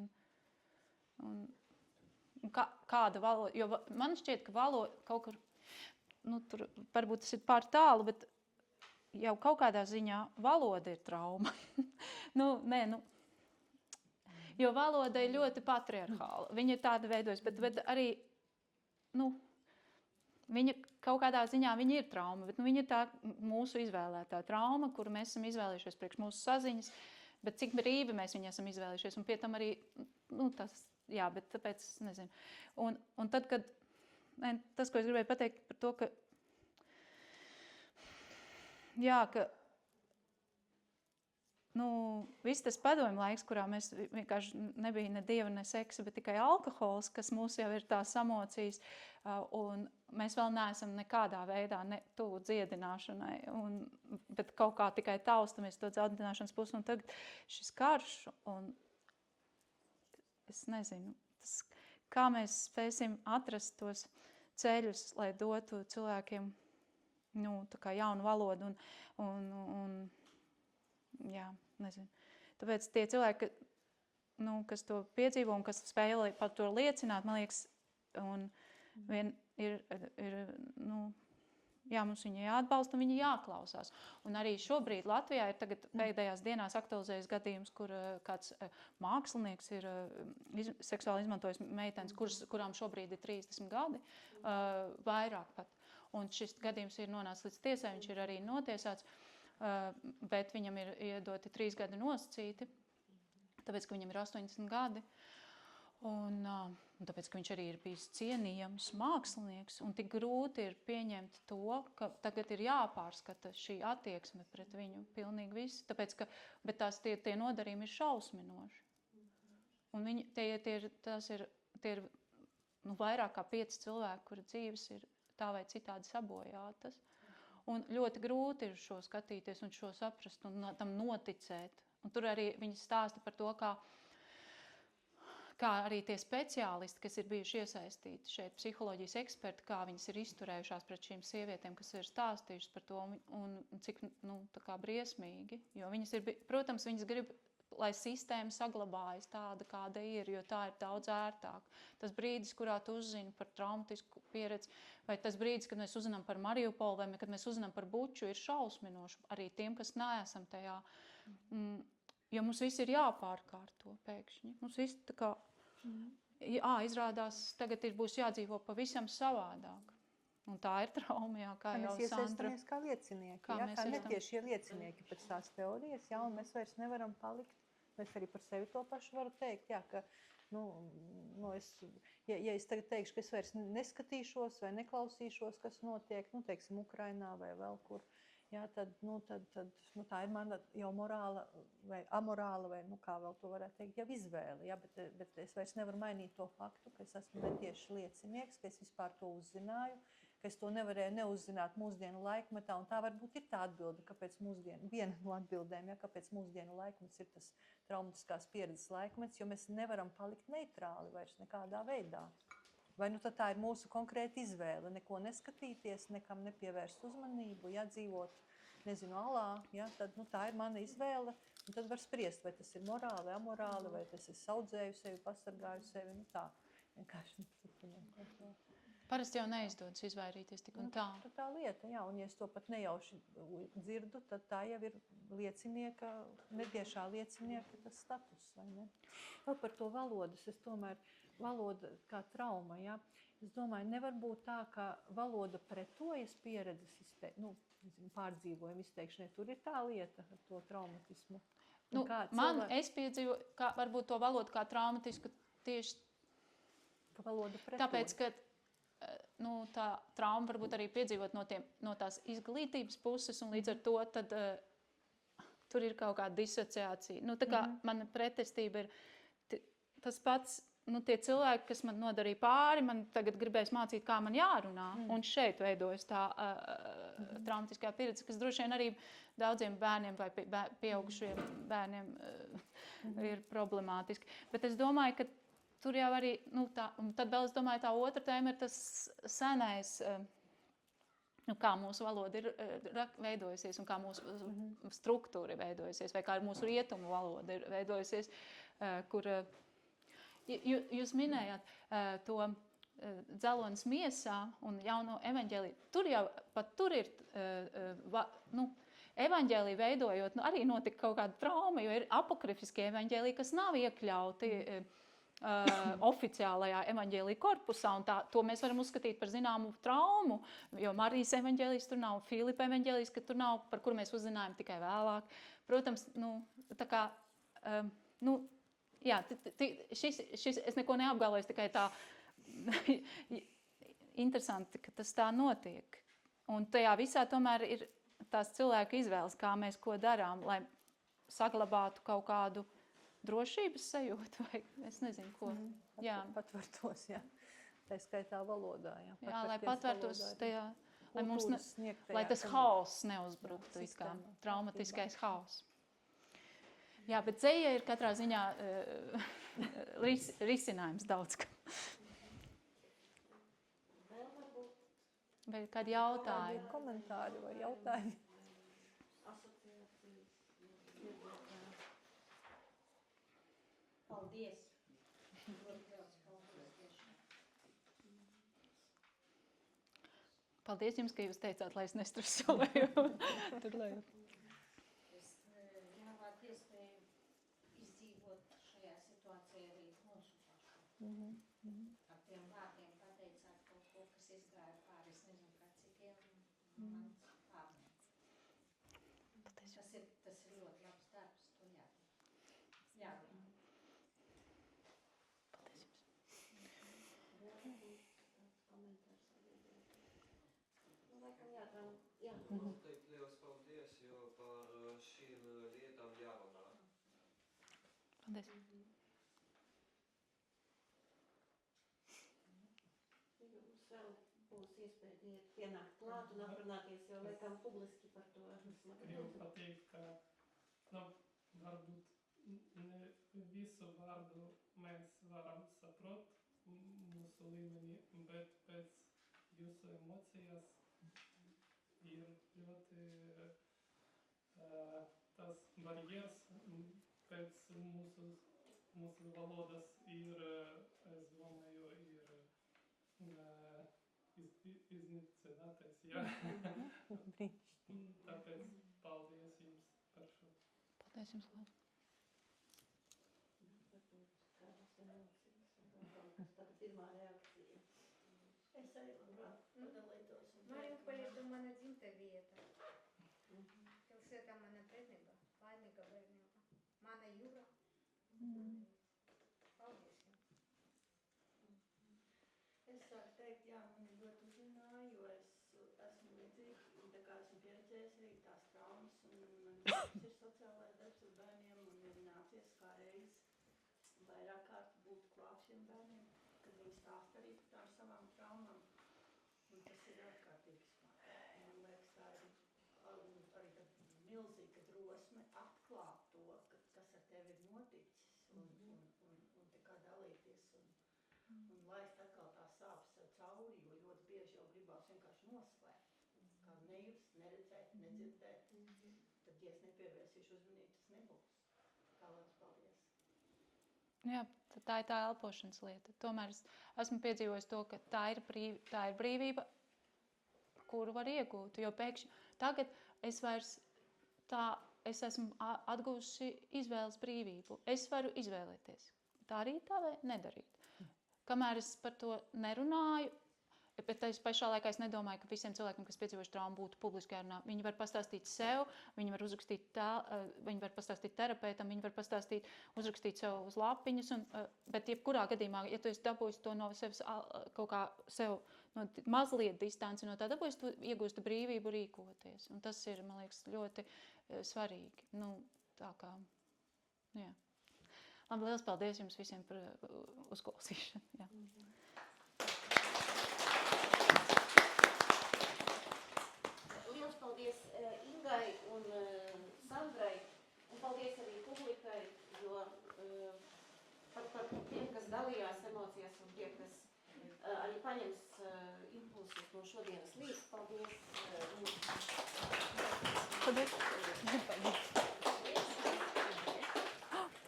Un kāda valoda, jo man šķiet, ka valoda kaut kur, tur varbūt tas ir pār tālu, bet jau kaut kādā ziņā valoda ir trauma. Jo valoda ir ļoti patriarchāla. Viņa ir tāda veidojas, bet arī, viņa kaut kādā ziņā viņa ir trauma, bet viņa ir tā mūsu izvēlētā trauma, kuru mēs esam izvēlējušies priekš mūsu saziņas, bet cik brīvi mēs viņu esam izvēlējušies, un pie tam arī, bet tāpēc es nezinu. Un tad, kad, tas, ko es gribēju pateikt par to, ka, ka viss tas padomju laiks, kurā mēs vienkārši nebija ne dieva, ne seksa, bet tikai alkohols, kas mūs jau ir tā samocījis, un mēs vēl neesam nekādā veidā tuvu dziedināšanai, bet kaut kā tikai taustamies to dziedināšanas pusi, un tagad šis karš, un es nezinu, kā mēs spēsim atrast tos ceļus, lai dotu cilvēkiem, tā kā jaunu valodu, nezinu. Tāpēc tie cilvēki, kas to piedzīvo un kas spēja par to liecināt, man liekas, un ir jā, mums viņa jāatbalsta un viņa jāklausās. Un arī šobrīd Latvijā ir tagad pēdējās dienās aktualizējis gadījums, kur kāds mākslinieks ir seksuāli izmantojis meitenes, kurām šobrīd ir 30 gadi, vairāk pat. Un šis gadījums ir nonācis līdz tiesai, viņš ir arī notiesāts, bet viņam ir iedoti 3 gadi nosacīti, tāpēc, ka viņam ir 80 gadi. Un tāpēc, ka viņš arī ir bijis cienījams mākslinieks, un tik grūti ir pieņemt to, ka tagad ir jāpārskata šī attieksme pret viņu pilnīgi visi, tāpēc, ka, bet tie nodarījumi ir šausminoši. Un viņi, tie ir vairāk kā 5 cilvēki, kura dzīves ir tā vai citādi sabojātas. Un ļoti grūti ir šo skatīties un šo saprast un tam noticēt. Un tur arī viņi stāsta par to, kā arī tie speciālisti, kas ir bijuši iesaistīti šeit, psiholoģijas eksperti, kā viņas ir izturējušās pret šīm sievietēm, kas ir stāstījušas par to, un cik tā kā briesmīgi. Jo viņas ir, protams, viņas grib, lai sistēma saglabājas tāda, kāda ir, jo tā ir daudz ērtāk. Tas brīdis, kurā tu uzzini par traumatisku pieredzi, vai tas brīdis, kad mēs uzzinām par Mariupolu, vai kad mēs uzzinām par Buču, ir šausminoši arī tiem, kas neesam tajā. Jo mums viss ir jāpārkārto pēkšņi. Mums viss tā kā, izrādās, tagad būs jādzīvo pavisam savādāk. Un tā ir trauma, jā, kā jau mēs Sandra. iesaistāmies kā liecinieki, Kā mēs kā esam. netiešie liecinieki pēc tās teorijas, jā, un mēs vairs nevaram palikt. Mēs arī par sevi to pašu varu teikt, jā, ka, ja es tagad teikšu, ka es vairs neskatīšos vai neklausīšos, kas notiek, teiksim, Ukrainā vai vēl kur, jā, tad tā ir mana jau morāla vai amorāla, vai, kā vēl to varētu teikt, jau izvēle, jā, bet es vairs nevaru mainīt to faktu, ka es esmu netieši liecinieks, ka es vispār to uzzināju, ka es to nevarēju neuzzināt mūsdienu laikmetā, un tā varbūt ir tā atbilde, kāpēc viena no atbildēm, ja, kāpēc mūsdienu laikmets ir tas traumatiskās pieredzes laikmets, jo mēs nevaram palikt neitrāli vairs nekādā veidā. Vai tad tā ir mūsu konkrēta izvēle, neko neskatīties, nekam nepievērst uzmanību, ja, dzīvot, nezinu, alā, ja, tad tā ir mana izvēle, un tad var spriest, vai tas ir morāli, amorāli, vai tas es audzēju sevi, pasargāju sevi, tā, vienkārši. Parasti jau neizdodas izvairīties tik un tā. Tā lieta, jā, un ja es to pat nejauši dzirdu, tad tā jau ir liecinieka, netiešā liecinieka tas status, vai ne? Vēl par to valodas, es tomēr, valoda kā trauma, jā, es domāju, nevar būt tā, ka valoda pretojas pieredzes pārdzīvojumu izteikšanai, tur ir tā lieta ar to traumatismu. Es piedzīvoju, varbūt to valodu kā traumatisku tieši valoda pretoja. Tāpēc, ka tā trauma varbūt arī piedzīvot no tās izglītības puses, un līdz ar to tad, tur ir kaut kāda disociācija. Tā kā mana pretestība ir tas pats, tie cilvēki, kas man nodarīja pāri, man tagad gribēs mācīt, kā man jārunā, un šeit veidojas tā traumatiskā pieredze, kas droši vien arī daudziem bērniem vai pieaugušiem bērniem ir problemātiski. Bet es domāju, ka tur jau arī, un tad vēl es domāju, tā otra tēma ir tas senais, kā mūsu valoda ir veidojusies un kā mūsu struktūra ir veidojusies, vai kā mūsu rietumu valoda ir veidojusies, kur jūs minējāt to dzelonis miesā un jauno evaņģēliju. Tur ir, evaņģēliju veidojot, arī notika kaut kāda trauma, jo ir apokrifiskie evaņģēliji, kas nav iekļauti oficiālajā evaņģēlija korpusā, un to mēs varam uzskatīt par zināmu traumu, jo Marijas evaņģēlijs tur nav, Filipa evaņģēlijs, ka tur nav, par kuru mēs uzzinājām tikai vēlāk. Protams, tā kā, jā, šis es neko neapgalvoju, tikai tā interesanti, ka tas tā notiek. Un tajā visā tomēr ir tās cilvēku izvēles, kā mēs ko darām, lai saglabātu kaut kādu drošības sajūtu, vai es nezinu, ko. Patvērtos, jā. Tā skaitā valodā, jā. Jā, lai patvērtos tajā, lai tas haoss neuzbruktu, kā traumatiskais haoss. Jā, bet dzeja ir katrā ziņā risinājums daudz. Vai kādi jautājumi? Komentāri vai jautājumi? Paldies! Paldies jums, ka jūs teicāt, lai es nestresoju. Tur, lai... Es ļāvāt iespēju izdzīvot šajā situācijā arī mūsu pašu. Ar tiem vārdiem pateicāt kaut ko, kas izgāja pāri, es nezinu, kā cikiem man pārnēc. Tas ir ļoti labs darbs, to jādara. Jādara. Laikam jādara, jā. Teikt liels paldies, jo par šīm lietām jārunā. Paldies. Jums vēl būs iespēja pienākt klāt un aprunāties, jo laikam publiski par to Gribu pateikt, ka varbūt ne visu vārdu mēs varam saprat mūsu līmenī, bet pēc jūsu emocijas ir ļoti tas barjeras pēc mūsu valodas ir, es domāju, iznīcinātais, jā. Tāpēc paldies jums par šo. Paldies jums, Lūdzu. Tāda pirmā reakcija. Es arī labprāt padalītos. Mariupoļa ir mana dzimta vieta. Pilsētā mana bērnība, laimīga bērnība. Mana jūra. Paldies jums. Es sāku teikt, jā, man ļoti uzrunāja, jo es esmu līdzīgi, tā kā esmu pieredzējis arī tās traumas, un man ir sociālais darbs ar bērniem, un ir nācies kā reiz vairāk kārt būt klāt šiem bērniem, kad viņi stāst arī par tām savām traumām, un tas ir ārkārtīgi smagi. Man liekas, tā ir arī tāda milzīga drosme atklāt to, kas ar tevi ir noticis, un tā kā dalīties, un laist atkal tās sāpes sev cauri, jo ļoti bieži jau gribās vienkārši noslēpt. Kā nejust, neredzēt, nedzirdēt, tad, ja es nepievērsīšu uzmanību, tas nebūs. Tā liels paldies. Jā, tā ir tā elpošanas lieta. Tomēr es esmu piedzīvojis to, ka tā ir brīvība, kuru var iegūt. Jo pēkšņi tagad es esmu atguvusi izvēles brīvību. Es varu izvēlēties. Darīt tā vai nedarīt. Kamēr es par to nerunāju, bet es pašā laikā es nedomāju, ka visiem cilvēkiem, kas piedzīvojuši traumu, būtu publiski jārunā. Viņi var pastāstīt sev, viņi var uzrakstīt viņi var pastāstīt terapeitam, viņi var uzrakstīt sev uz lapiņas, bet jebkurā gadījumā, ja tu esi dabūjis to no sevis kaut kā sev mazliet distanci no tā dabūjis, tu iegūsti brīvību rīkoties. Un tas ir, man liekas, ļoti svarīgi. Tā kā, jā. Labi, liels paldies jums visiem par uzklausīšanu. Jā. Liels paldies Ingai un Sandrai, un paldies arī publikai, jo par tiem, kas dalījās emocijās, un tiem, kas arī paņems impulsus no šodienas līdz. Paldies.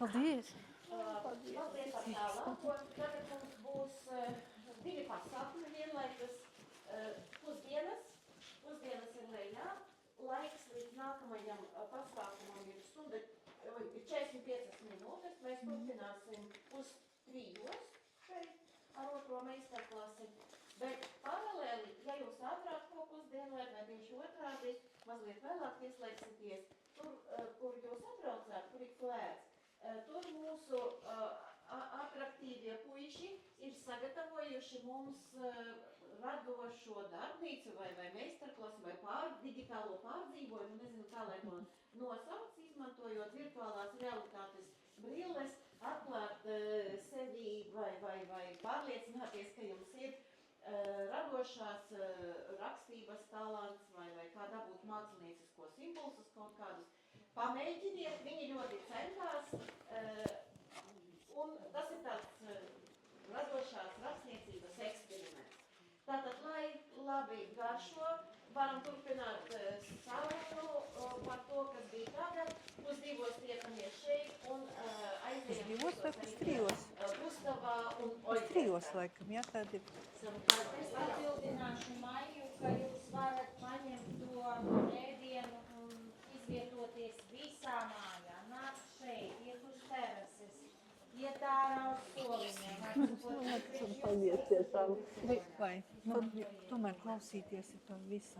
Paldies. Paldies. Paldies par tālāko. Tagad mums būs divi pasākumi vienlaikus. Pusdienas ir lejā. Laiks līdz nākamajam pasākumam ir 45 minūtes. Mēs turpināsim uz 3 šeit ar otro meistarklasi. Bet paralēli, ja jūs ātrāk to pusdienlaid vai tieši otrādi, mazliet vēlāk pieslēgsieties, tur, kur jūs atbraucāt, kur ir klēts. Tur mūsu atraktīvie puiši ir sagatavojuši mums radošo darbnīcu vai meistarklasi vai digitālo pārdzīvojumu, nezinu kā lai to nosauc, izmantojot virtuālās realitātes brilles, atklāt sevi vai pārliecināties, ka jums ir radošās rakstības talants vai kā dabūt mākslinieciskos impulsus kaut kādus. Pamēģiniet, viņi ļoti centās, un tas ir tāds radošās rakstniecības eksperiments. Tātad, lai labi garšo, varam turpināt sarunu par to, kas bija tagad. Pusdivos tiekamies šeit, Pusdivos vai pustrijos? Pustavā un Pustrijos laikam, jā, tad ir. Savukārt es papildināšu Maiju, ka jūs varat paņemt to ēdienu un izvietoties visā mājā. Nāc šeit, iet uz terases, iet ārā uz soliņiem. Vai, tomēr klausīties ir tam visam.